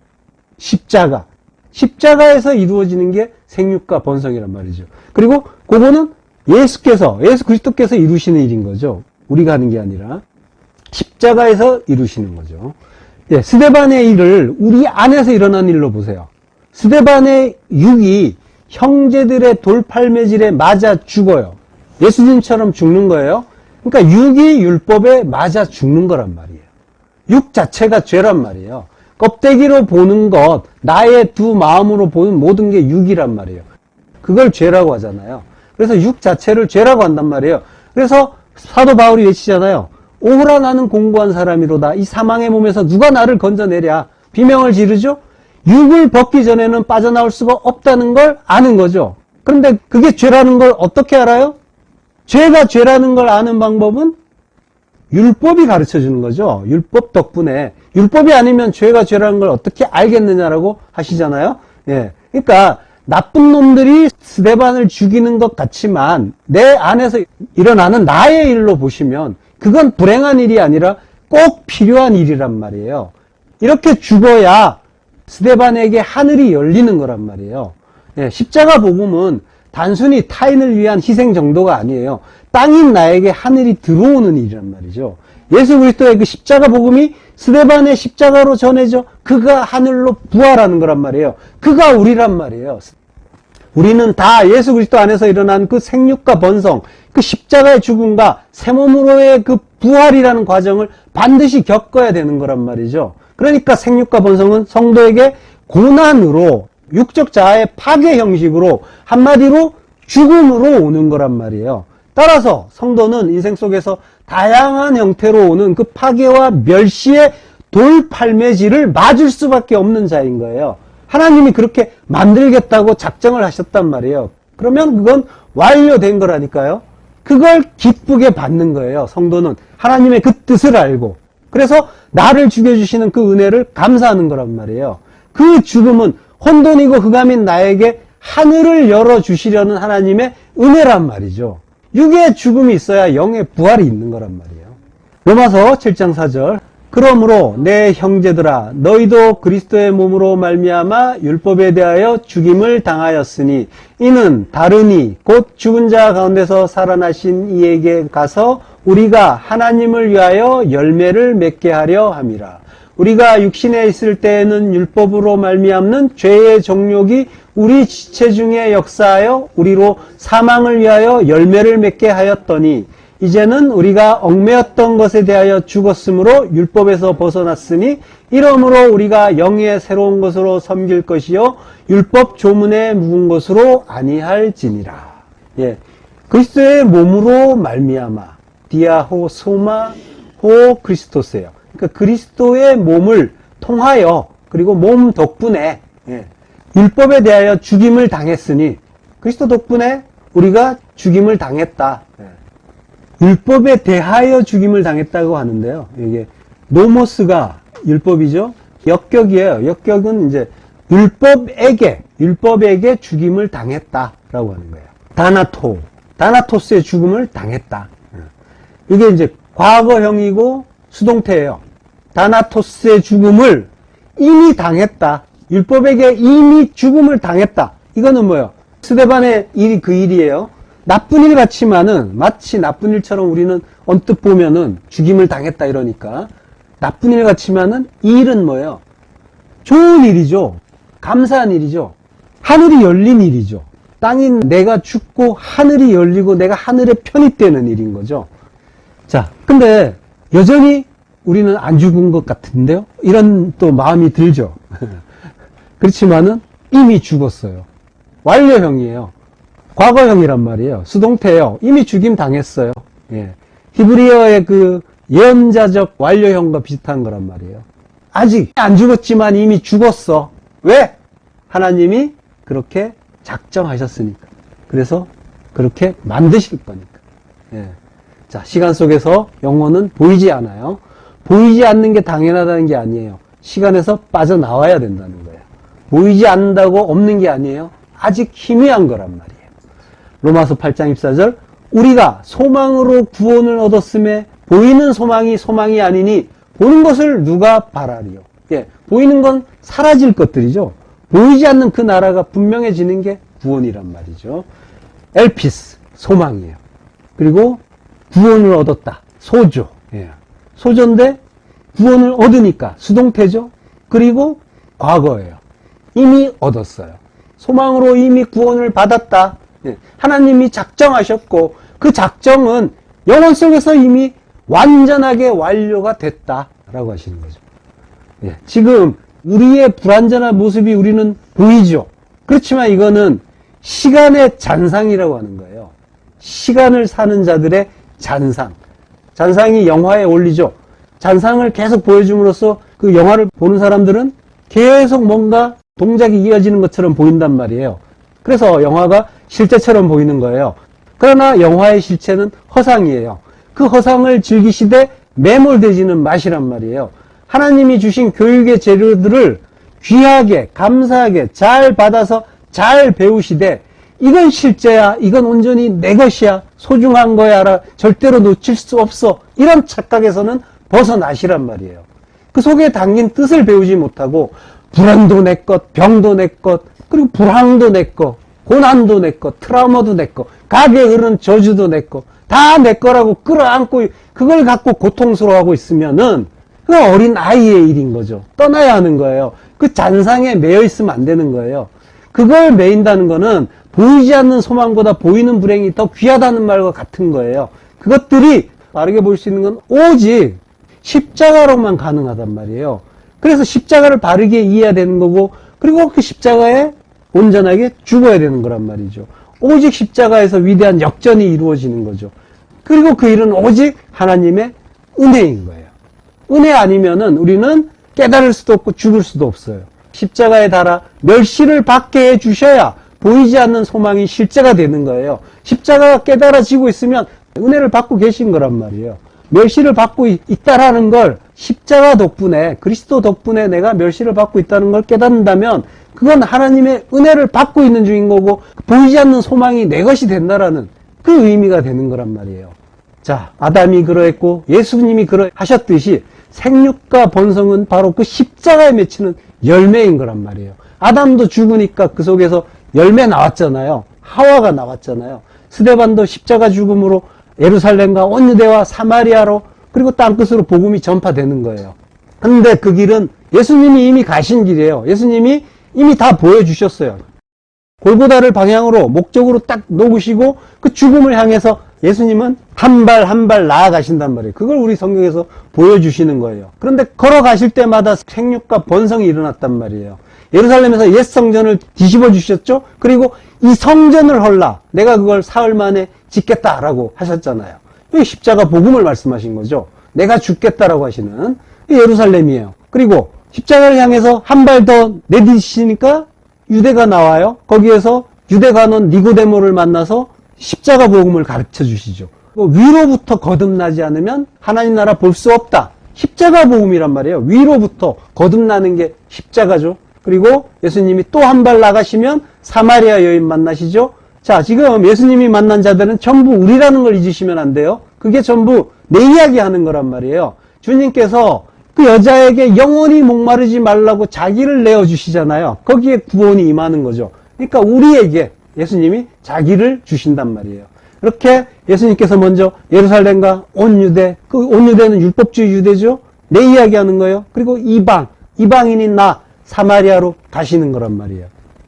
십자가. 십자가에서 이루어지는 게 생육과 번성이란 말이죠. 그리고 그거는 예수 그리스도께서 이루시는 일인 거죠. 우리가 하는 게 아니라 십자가에서 이루시는 거죠. 예, 스데반의 일을 우리 안에서 일어난 일로 보세요. 스데반의 육이 형제들의 돌팔매질에 맞아 죽어요. 예수님처럼 죽는 거예요. 그러니까 육이 율법에 맞아 죽는 거란 말이에요. 육 자체가 죄란 말이에요. 껍데기로 보는 것, 나의 두 마음으로 보는 모든 게 육이란 말이에요. 그걸 죄라고 하잖아요. 그래서 육 자체를 죄라고 한단 말이에요. 그래서 사도 바울이 외치잖아요. 오호라 나는 공고한 사람이로다. 이 사망의 몸에서 누가 나를 건져내랴. 비명을 지르죠. 육을 벗기 전에는 빠져나올 수가 없다는 걸 아는 거죠. 그런데 그게 죄라는 걸 어떻게 알아요? 죄가 죄라는 걸 아는 방법은 율법이 가르쳐 주는 거죠. 율법 덕분에. 율법이 아니면 죄가 죄라는 걸 어떻게 알겠느냐라고 하시잖아요. 예. 그러니까 나쁜 놈들이 스데반을 죽이는 것 같지만 내 안에서 일어나는 나의 일로 보시면 그건 불행한 일이 아니라 꼭 필요한 일이란 말이에요. 이렇게 죽어야 스데반에게 하늘이 열리는 거란 말이에요. 예, 십자가 복음은 단순히 타인을 위한 희생 정도가 아니에요. 땅인 나에게 하늘이 들어오는 일이란 말이죠. 예수 그리스도의 그 십자가 복음이 스데반의 십자가로 전해져 그가 하늘로 부활하는 거란 말이에요. 그가 우리란 말이에요. 우리는 다 예수 그리스도 안에서 일어난 그 생육과 번성, 그 십자가의 죽음과 새 몸으로의 그 부활이라는 과정을 반드시 겪어야 되는 거란 말이죠. 그러니까 생육과 번성은 성도에게 고난으로, 육적 자아의 파괴 형식으로, 한마디로 죽음으로 오는 거란 말이에요. 따라서 성도는 인생 속에서 다양한 형태로 오는 그 파괴와 멸시의 돌팔매질을 맞을 수밖에 없는 자인 거예요. 하나님이 그렇게 만들겠다고 작정을 하셨단 말이에요. 그러면 그건 완료된 거라니까요. 그걸 기쁘게 받는 거예요. 성도는 하나님의 그 뜻을 알고 그래서 나를 죽여주시는 그 은혜를 감사하는 거란 말이에요. 그 죽음은 혼돈이고 흑암인 나에게 하늘을 열어주시려는 하나님의 은혜란 말이죠. 육의 죽음이 있어야 영의 부활이 있는 거란 말이에요. 로마서 7장 4절 그러므로 내 형제들아 너희도 그리스도의 몸으로 말미암아 율법에 대하여 죽임을 당하였으니 이는 다르니 곧 죽은 자 가운데서 살아나신 이에게 가서 우리가 하나님을 위하여 열매를 맺게 하려 함이라. 우리가 육신에 있을 때에는 율법으로 말미암는 죄의 정욕이 우리 지체 중에 역사하여 우리로 사망을 위하여 열매를 맺게 하였더니 이제는 우리가 얽매였던 것에 대하여 죽었으므로 율법에서 벗어났으니 이러므로 우리가 영의 새로운 것으로 섬길 것이요 율법 조문에 묵은 것으로 아니할지니라. 예, 그리스도의 몸으로 말미암아 디아호 소마 호 크리스토스예요. 그러니까 그리스도의 몸을 통하여 그리고 몸 덕분에 율법에 대하여 죽임을 당했으니 그리스도 덕분에 우리가 죽임을 당했다. 율법에 대하여 죽임을 당했다고 하는데요. 이게 노모스가 율법이죠. 역격이에요. 역격은 이제 율법에게 죽임을 당했다라고 하는 거예요. 다나토스의 죽음을 당했다. 이게 이제 과거형이고 수동태예요. 다나토스의 죽음을 이미 당했다. 율법에게 이미 죽음을 당했다. 이거는 뭐예요? 스데반의 일이 그 일이에요. 나쁜 일 같지만은 마치 나쁜 일처럼 우리는 언뜻 보면은 죽임을 당했다 이러니까 나쁜 일 같지만은 이 일은 뭐예요? 좋은 일이죠. 감사한 일이죠. 하늘이 열린 일이죠. 땅인 내가 죽고 하늘이 열리고 내가 하늘에 편입되는 일인 거죠. 자, 근데 여전히 우리는 안 죽은 것 같은데요? 이런 또 마음이 들죠. 그렇지만은 이미 죽었어요. 완료형이에요. 과거형이란 말이에요. 수동태예요. 이미 죽임 당했어요. 예. 히브리어의 그 예언자적 완료형과 비슷한 거란 말이에요. 아직 안 죽었지만 이미 죽었어. 왜? 하나님이 그렇게 작정하셨으니까. 그래서 그렇게 만드실 거니까. 예. 자, 시간 속에서 영혼은 보이지 않아요. 보이지 않는 게 당연하다는 게 아니에요. 시간에서 빠져나와야 된다는 거예요. 보이지 않는다고 없는 게 아니에요. 아직 희미한 거란 말이에요. 로마서 8장 24절 우리가 소망으로 구원을 얻었음에 보이는 소망이 아니니 보는 것을 누가 바라리요. 예, 보이는 건 사라질 것들이죠. 보이지 않는 그 나라가 분명해지는 게 구원이란 말이죠. 엘피스 소망이에요. 그리고 구원을 얻었다. 소조. 예. 소조인데 구원을 얻으니까 수동태죠. 그리고 과거예요. 이미 얻었어요. 소망으로 이미 구원을 받았다. 하나님이 작정하셨고 그 작정은 영혼 속에서 이미 완전하게 완료가 됐다라고 하시는 거죠. 지금 우리의 불완전한 모습이 우리는 보이죠. 그렇지만 이거는 시간의 잔상이라고 하는 거예요. 시간을 사는 자들의 잔상. 잔상이 영화에 어울리죠. 잔상을 계속 보여줌으로써 그 영화를 보는 사람들은 계속 뭔가 동작이 이어지는 것처럼 보인단 말이에요. 그래서 영화가 실제처럼 보이는 거예요. 그러나 영화의 실체는 허상이에요. 그 허상을 즐기시되 매몰되지는 마시란 말이에요. 하나님이 주신 교육의 재료들을 귀하게 감사하게 잘 받아서 잘 배우시되 이건 실제야, 이건 온전히 내 것이야, 소중한 거야, 절대로 놓칠 수 없어, 이런 착각에서는 벗어나시란 말이에요. 그 속에 담긴 뜻을 배우지 못하고 불안도 내 것, 병도 내 것, 그리고 불황도 내 것, 고난도 내 것, 트라우마도 내 것, 가게 흐르는 저주도 내 것, 다 내 거라고 끌어안고 그걸 갖고 고통스러워하고 있으면은 그 어린 아이의 일인 거죠. 떠나야 하는 거예요. 그 잔상에 매여 있으면 안 되는 거예요. 그걸 매인다는 거는 보이지 않는 소망보다 보이는 불행이 더 귀하다는 말과 같은 거예요. 그것들이 바르게 볼 수 있는 건 오직 십자가로만 가능하단 말이에요. 그래서 십자가를 바르게 이해해야 되는 거고, 그리고 그 십자가에 온전하게 죽어야 되는 거란 말이죠. 오직 십자가에서 위대한 역전이 이루어지는 거죠. 그리고 그 일은 오직 하나님의 은혜인 거예요. 은혜 아니면은 우리는 깨달을 수도 없고 죽을 수도 없어요. 십자가에 달아 멸시를 받게 해주셔야 보이지 않는 소망이 실제가 되는 거예요. 십자가가 깨달아지고 있으면 은혜를 받고 계신 거란 말이에요. 멸시를 받고 있다라는 걸 십자가 덕분에, 그리스도 덕분에 내가 멸시를 받고 있다는 걸 깨닫는다면 그건 하나님의 은혜를 받고 있는 중인 거고 보이지 않는 소망이 내 것이 된다라는 그 의미가 되는 거란 말이에요. 자, 아담이 그러했고 예수님이 그러하셨듯이 생육과 번성은 바로 그 십자가에 맺히는 열매인 거란 말이에요. 아담도 죽으니까 그 속에서 열매 나왔잖아요. 하와가 나왔잖아요. 스데반도 십자가 죽음으로 예루살렘과 온 유대와 사마리아로 그리고 땅끝으로 복음이 전파되는 거예요. 근데 그 길은 예수님이 이미 가신 길이에요. 예수님이 이미 다 보여주셨어요. 골고다를 방향으로 목적으로 딱 놓으시고 그 죽음을 향해서 예수님은 한 발 한 발 나아가신단 말이에요. 그걸 우리 성경에서 보여주시는 거예요. 그런데 걸어가실 때마다 생육과 번성이 일어났단 말이에요. 예루살렘에서 옛 성전을 뒤집어 주셨죠? 그리고 이 성전을 헐라 내가 그걸 사흘 만에 짓겠다라고 하셨잖아요. 이 십자가 복음을 말씀하신 거죠. 내가 죽겠다라고 하시는 예루살렘이에요. 그리고 십자가를 향해서 한 발 더 내딛으시니까 유대가 나와요. 거기에서 유대 간원 니고데모를 만나서 십자가 복음을 가르쳐 주시죠. 위로부터 거듭나지 않으면 하나님 나라 볼 수 없다. 십자가 복음이란 말이에요. 위로부터 거듭나는 게 십자가죠. 그리고 예수님이 또 한 발 나가시면 사마리아 여인 만나시죠. 자, 지금 예수님이 만난 자들은 전부 우리라는 걸 잊으시면 안 돼요. 그게 전부 내 이야기 하는 거란 말이에요. 주님께서 그 여자에게 영원히 목마르지 말라고 자기를 내어주시잖아요. 거기에 구원이 임하는 거죠. 그러니까 우리에게 예수님이 자기를 주신단 말이에요. 이렇게 예수님께서 먼저 예루살렘과 온 유대, 그 온 유대는 율법주의 유대죠. 내 이야기 하는 거예요. 그리고 이방인인 나 사마리아로 가시는 거란 말이에요.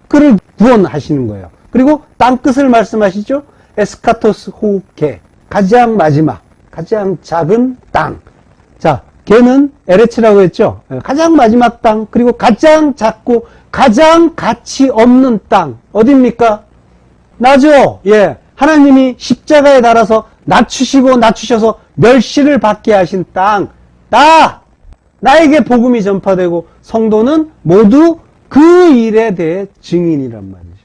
그를 구원하시는 거예요. 그리고 땅끝을 말씀하시죠. 에스카토스 호흡계, 가장 마지막, 가장 작은 땅. 자, 걔는 에레츠라고 했죠. 가장 마지막 땅, 그리고 가장 작고 가장 가치 없는 땅. 어딥니까? 나죠? 예. 하나님이 십자가에 달아서 낮추셔서 멸시를 받게 하신 땅. 나에게 복음이 전파되고 성도는 모두 그 일에 대해 증인이란 말이죠.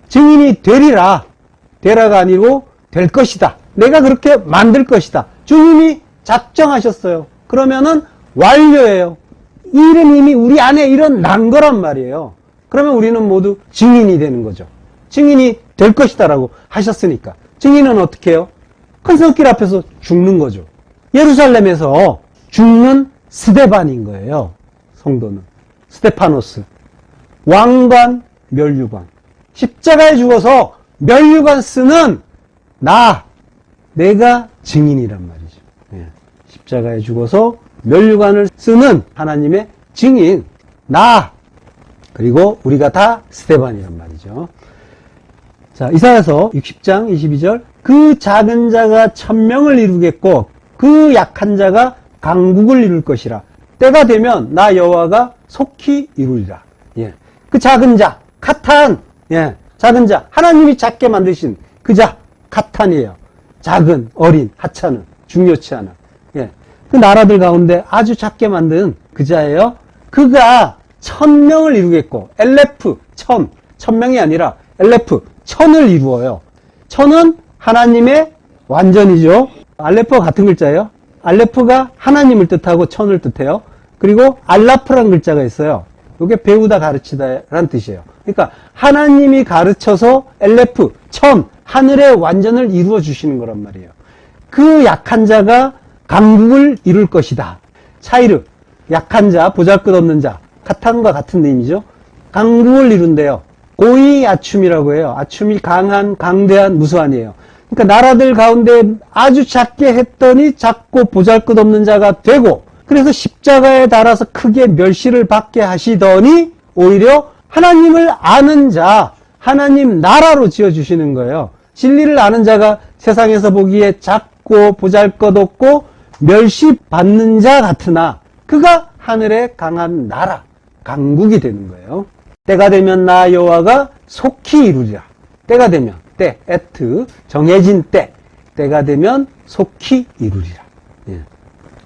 증인이 되라가 아니고 될 것이다. 내가 그렇게 만들 것이다. 주님이 작정하셨어요. 그러면은 완료예요. 이 일은 이미 우리 안에 일어난 거란 말이에요. 그러면 우리는 모두 증인이 되는 거죠. 증인이 될 것이다라고 하셨으니까. 증인은 어떻게 해요? 큰 성길 앞에서 죽는 거죠. 예루살렘에서 죽는 스데반인 거예요. 성도는. 스테파노스. 왕관, 멸류관. 십자가에 죽어서 멸류관 쓰는 내가 증인이란 말이죠. 예. 십자가에 죽어서 멸류관을 쓰는 하나님의 증인, 그리고 우리가 다 스데반이란 말이죠. 자, 이사야서 60장 22절. 그 작은 자가 천명을 이루겠고 그 약한 자가 강국을 이룰 것이라. 때가 되면 나 여호와가 속히 이루리라. 예. 그 작은 자, 카탄. 예. 작은 자, 하나님이 작게 만드신 그 자, 카탄이에요. 작은, 어린, 하찮은, 중요치 않은. 예. 그 나라들 가운데 아주 작게 만든 그 자예요. 그가 천명을 이루겠고, 엘레프, 천명이 아니라 엘레프, 천을 이루어요. 천은 하나님의 완전이죠. 알레프와 같은 글자예요. 알레프가 하나님을 뜻하고 천을 뜻해요. 그리고 알라프라는 글자가 있어요. 이게 배우다 가르치다라는 뜻이에요. 그러니까 하나님이 가르쳐서 엘레프, 천, 하늘의 완전을 이루어 주시는 거란 말이에요. 그 약한 자가 강국을 이룰 것이다. 차이르, 약한 자, 보잘것없는 자, 카탄과 같은 의미죠. 강국을 이룬대요. 고이 아춤이라고 해요. 아춤이 강한, 강대한, 무수한이에요. 그러니까 나라들 가운데 아주 작게 했더니 작고 보잘것없는 자가 되고, 그래서 십자가에 달아서 크게 멸시를 받게 하시더니 오히려 하나님을 아는 자, 하나님 나라로 지어주시는 거예요. 진리를 아는 자가 세상에서 보기에 작고 보잘것없고 멸시받는 자 같으나 그가 하늘의 강한 나라, 강국이 되는 거예요. 때가 되면 나 여호와가 속히 이루리라. 때가 되면, 때, 에트, 정해진 때가 되면 속히 이루리라. 예.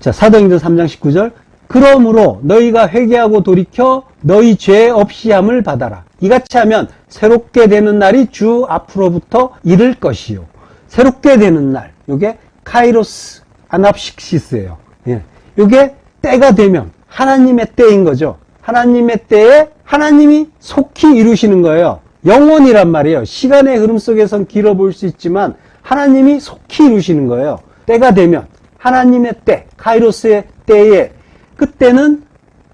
자, 사도행전 3장 19절. 그러므로 너희가 회개하고 돌이켜 너희 죄 없이 함을 받아라. 이같이 하면 새롭게 되는 날이 주 앞으로부터 이를 것이요. 새롭게 되는 날. 이게 카이로스, 아납식시스예요. 예. 요게 때가 되면 하나님의 때인 거죠. 하나님의 때에 하나님이 속히 이루시는 거예요. 영원이란 말이에요. 시간의 흐름 속에선 길어 보일 수 있지만 하나님이 속히 이루시는 거예요. 때가 되면 하나님의 때, 카이로스의 때에, 그때는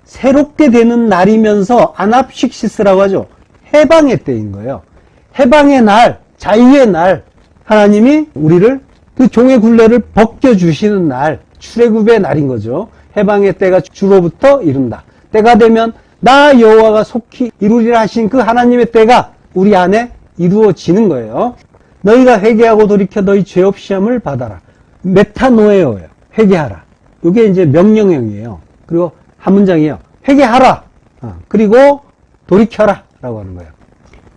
새롭게 되는 날이면서 아납식시스라고 하죠. 해방의 때인 거예요. 해방의 날, 자유의 날, 하나님이 우리를 그 종의 굴레를 벗겨주시는 날, 출애굽의 날인 거죠. 해방의 때가 주로부터 이른다. 때가 되면 나 여호와가 속히 이루리라 하신 그 하나님의 때가 우리 안에 이루어지는 거예요. 너희가 회개하고 돌이켜 너희 죄 없이 함을 받아라. 메타노에오예요. 회개하라. 이게 이제 명령형이에요. 그리고 한 문장이에요. 회개하라. 그리고 돌이켜라. 라고 하는 거예요.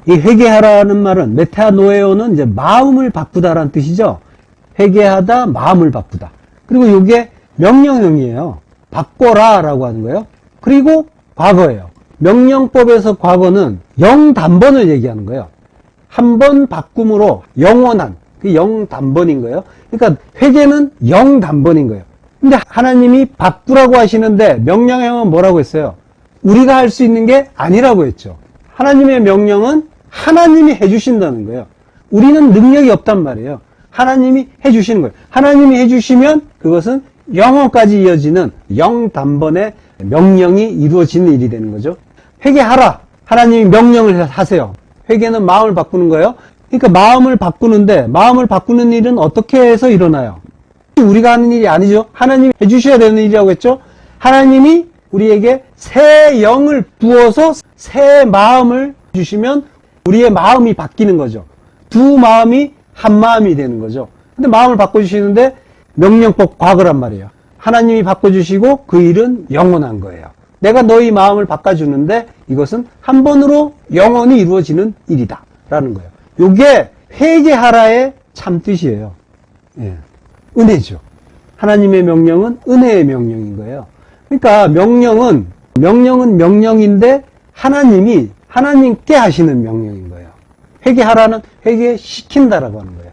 이 회개하라는 말은 메타노에오는 이제 마음을 바꾸다라는 뜻이죠. 회개하다, 마음을 바꾸다. 그리고 이게 명령형이에요. 바꿔라 라고 하는 거예요. 그리고 과거예요. 명령법에서 과거는 영단번을 얘기하는 거예요. 한 번 바꿈으로 영원한, 그 영단번인 거예요. 그러니까 회개는 영단번인 거예요. 근데 하나님이 바꾸라고 하시는데 명령형은 뭐라고 했어요? 우리가 할 수 있는 게 아니라고 했죠. 하나님의 명령은 하나님이 해주신다는 거예요. 우리는 능력이 없단 말이에요. 하나님이 해주시는 거예요. 하나님이 해주시면 그것은 영원까지 이어지는 영단번의 명령이 이루어지는 일이 되는 거죠. 회개하라. 하나님이 명령을 하세요. 회개는 마음을 바꾸는 거예요. 그러니까 마음을 바꾸는데 마음을 바꾸는 일은 어떻게 해서 일어나요? 우리가 하는 일이 아니죠. 하나님이 해주셔야 되는 일이라고 했죠. 하나님이 우리에게 새 영을 부어서 새 마음을 주시면 우리의 마음이 바뀌는 거죠. 두 마음이 한 마음이 되는 거죠. 근데 마음을 바꿔주시는데 명령법 과거란 말이에요. 하나님이 바꿔주시고 그 일은 영원한 거예요. 내가 너희 마음을 바꿔주는데 이것은 한 번으로 영원히 이루어지는 일이다 라는 거예요. 이게 회개하라의 참뜻이에요. 예. 은혜죠. 하나님의 명령은 은혜의 명령인 거예요. 그러니까 명령은 명령인데 하나님께 하시는 명령인 거예요. 회개하라는 회개시킨다라고 하는 거예요.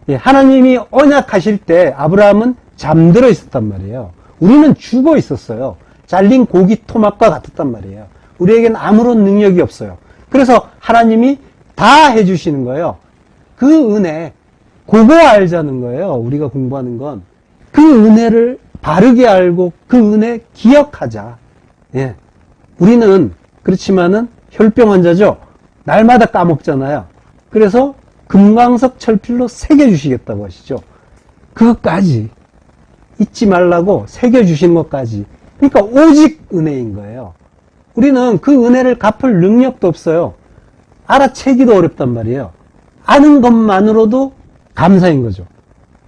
예, 하나님이 언약하실 때 아브라함은 잠들어 있었단 말이에요. 우리는 죽어 있었어요. 잘린 고기 토막과 같았단 말이에요. 우리에게는 아무런 능력이 없어요. 그래서 하나님이 다 해주시는 거예요. 그 은혜, 그거 알자는 거예요. 우리가 공부하는 건. 그 은혜를 바르게 알고 그 은혜 기억하자. 예. 우리는 그렇지만은 혈병 환자죠. 날마다 까먹잖아요. 그래서 금강석 철필로 새겨주시겠다고 하시죠. 그것까지 잊지 말라고 새겨주시는 것까지. 그러니까 오직 은혜인 거예요. 우리는 그 은혜를 갚을 능력도 없어요. 알아채기도 어렵단 말이에요. 아는 것만으로도 감사인 거죠.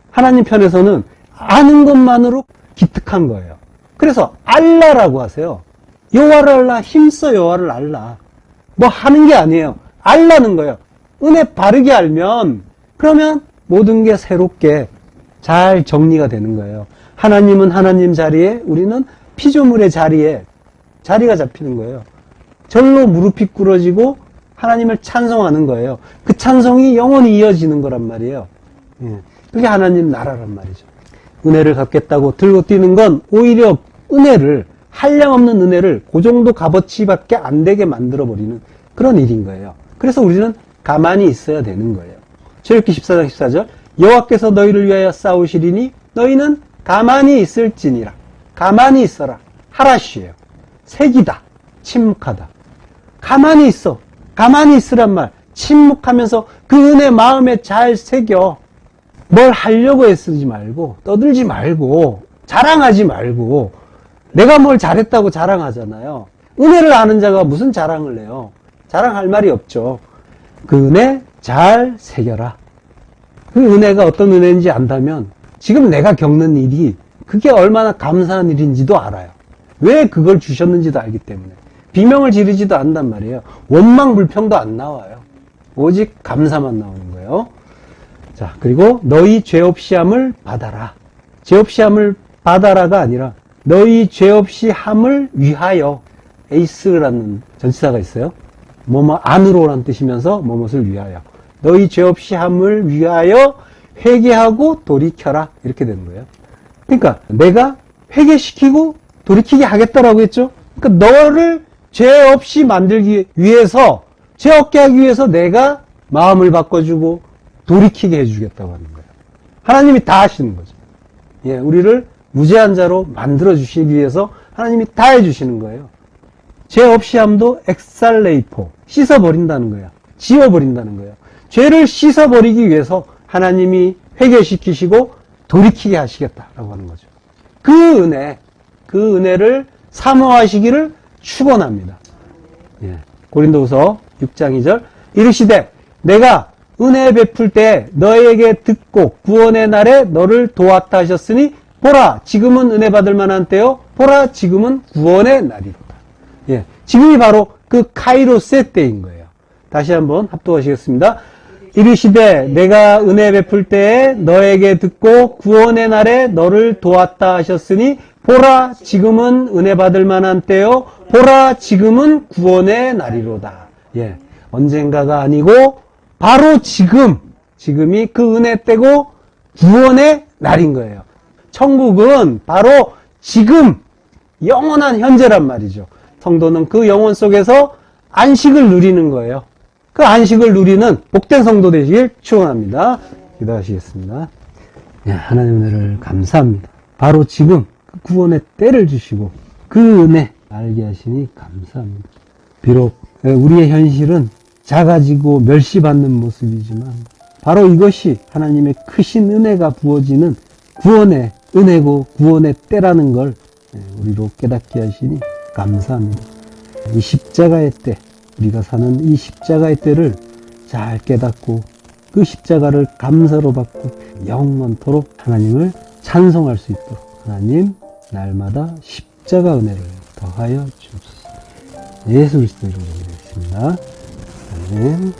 하나님 편에서는 아는 것만으로 기특한 거예요. 그래서 알라라고 하세요. 여호와를 알라, 힘써 여호와를 알라. 뭐 하는 게 아니에요. 알라는 거예요. 은혜 바르게 알면 그러면 모든 게 새롭게 잘 정리가 되는 거예요. 하나님은 하나님 자리에, 우리는 피조물의 자리에 자리가 잡히는 거예요. 절로 무릎이 꿇어지고 하나님을 찬송하는 거예요. 그 찬송이 영원히 이어지는 거란 말이에요. 예. 그게 하나님 나라란 말이죠. 은혜를 갚겠다고 들고 뛰는 건 오히려 은혜를, 한량없는 은혜를 그 정도 값어치밖에 안 되게 만들어버리는 그런 일인 거예요. 그래서 우리는 가만히 있어야 되는 거예요. 출애굽기 14장 14절 여호와께서 너희를 위하여 싸우시리니 너희는 가만히 있을지니라. 가만히 있어라. 하라시예요. 색이다. 침묵하다. 가만히 있어. 가만히 있으란 말. 침묵하면서 그 은혜 마음에 잘 새겨. 뭘 하려고 애쓰지 말고, 떠들지 말고, 자랑하지 말고, 내가 뭘 잘했다고 자랑하잖아요. 은혜를 아는 자가 무슨 자랑을 해요? 자랑할 말이 없죠. 그 은혜 잘 새겨라. 그 은혜가 어떤 은혜인지 안다면 지금 내가 겪는 일이 그게 얼마나 감사한 일인지도 알아요. 왜 그걸 주셨는지도 알기 때문에. 비명을 지르지도 않단 말이에요. 원망 불평도 안 나와요. 오직 감사만 나오는 거예요. 자, 그리고 너희 죄 없이 함을 받아라. 죄 없이 함을 받아라가 아니라 너희 죄 없이 함을 위하여. 에이스라는 전치사가 있어요. 뭐뭐 안으로라는 뜻이면서 뭐뭇을 위하여. 너희 죄 없이 함을 위하여 회개하고 돌이켜라. 이렇게 되는 거예요. 그러니까 내가 회개시키고 돌이키게 하겠다라고 했죠. 그러니까 너를 죄 없이 만들기 위해서, 죄 없게 하기 위해서 내가 마음을 바꿔주고 돌이키게 해주겠다고 하는 거예요. 하나님이 다 하시는 거죠. 예, 우리를 무죄한 자로 만들어 주시기 위해서 하나님이 다 해주시는 거예요. 죄 없이 함도 엑살레이포, 씻어버린다는 거예요. 지워버린다는 거예요. 죄를 씻어버리기 위해서 하나님이 회개시키시고 돌이키게 하시겠다라고 하는 거죠. 그 은혜를 사모하시기를 축원합니다. 예. 고린도후서 6장 2절 이르시되 내가 은혜 베풀 때 너에게 듣고 구원의 날에 너를 도왔다 하셨으니 보라 지금은 은혜 받을 만한 때요 보라 지금은 구원의 날이로다. 예. 지금이 바로 그 카이로스의 때인 거예요. 다시 한번 합독하시겠습니다. 이르시되 내가 은혜 베풀 때에 너에게 듣고 구원의 날에 너를 도왔다 하셨으니 보라 지금은 은혜 받을 만한 때요 보라 지금은 구원의 날이로다. 예, 언젠가가 아니고 바로 지금이 그 은혜 때고 구원의 날인 거예요. 천국은 바로 지금 영원한 현재란 말이죠. 성도는 그 영혼 속에서 안식을 누리는 거예요. 그 안식을 누리는 복된 성도 되시길 축원합니다. 기도하시겠습니다. 예, 하나님 은혜를 감사합니다. 바로 지금 그 구원의 때를 주시고 그 은혜 알게 하시니 감사합니다. 비록 우리의 현실은 작아지고 멸시받는 모습이지만 바로 이것이 하나님의 크신 은혜가 부어지는 구원의 은혜고 구원의 때라는 걸 우리로 깨닫게 하시니 감사합니다. 이 십자가의 때, 우리가 사는 이 십자가의 때를 잘 깨닫고 그 십자가를 감사로 받고 영원토록 하나님을 찬송할 수 있도록 하나님 날마다 십자가 은혜를 더하여 주옵소서. 예수 그리스도 이름으로 기도드립니다. 아멘.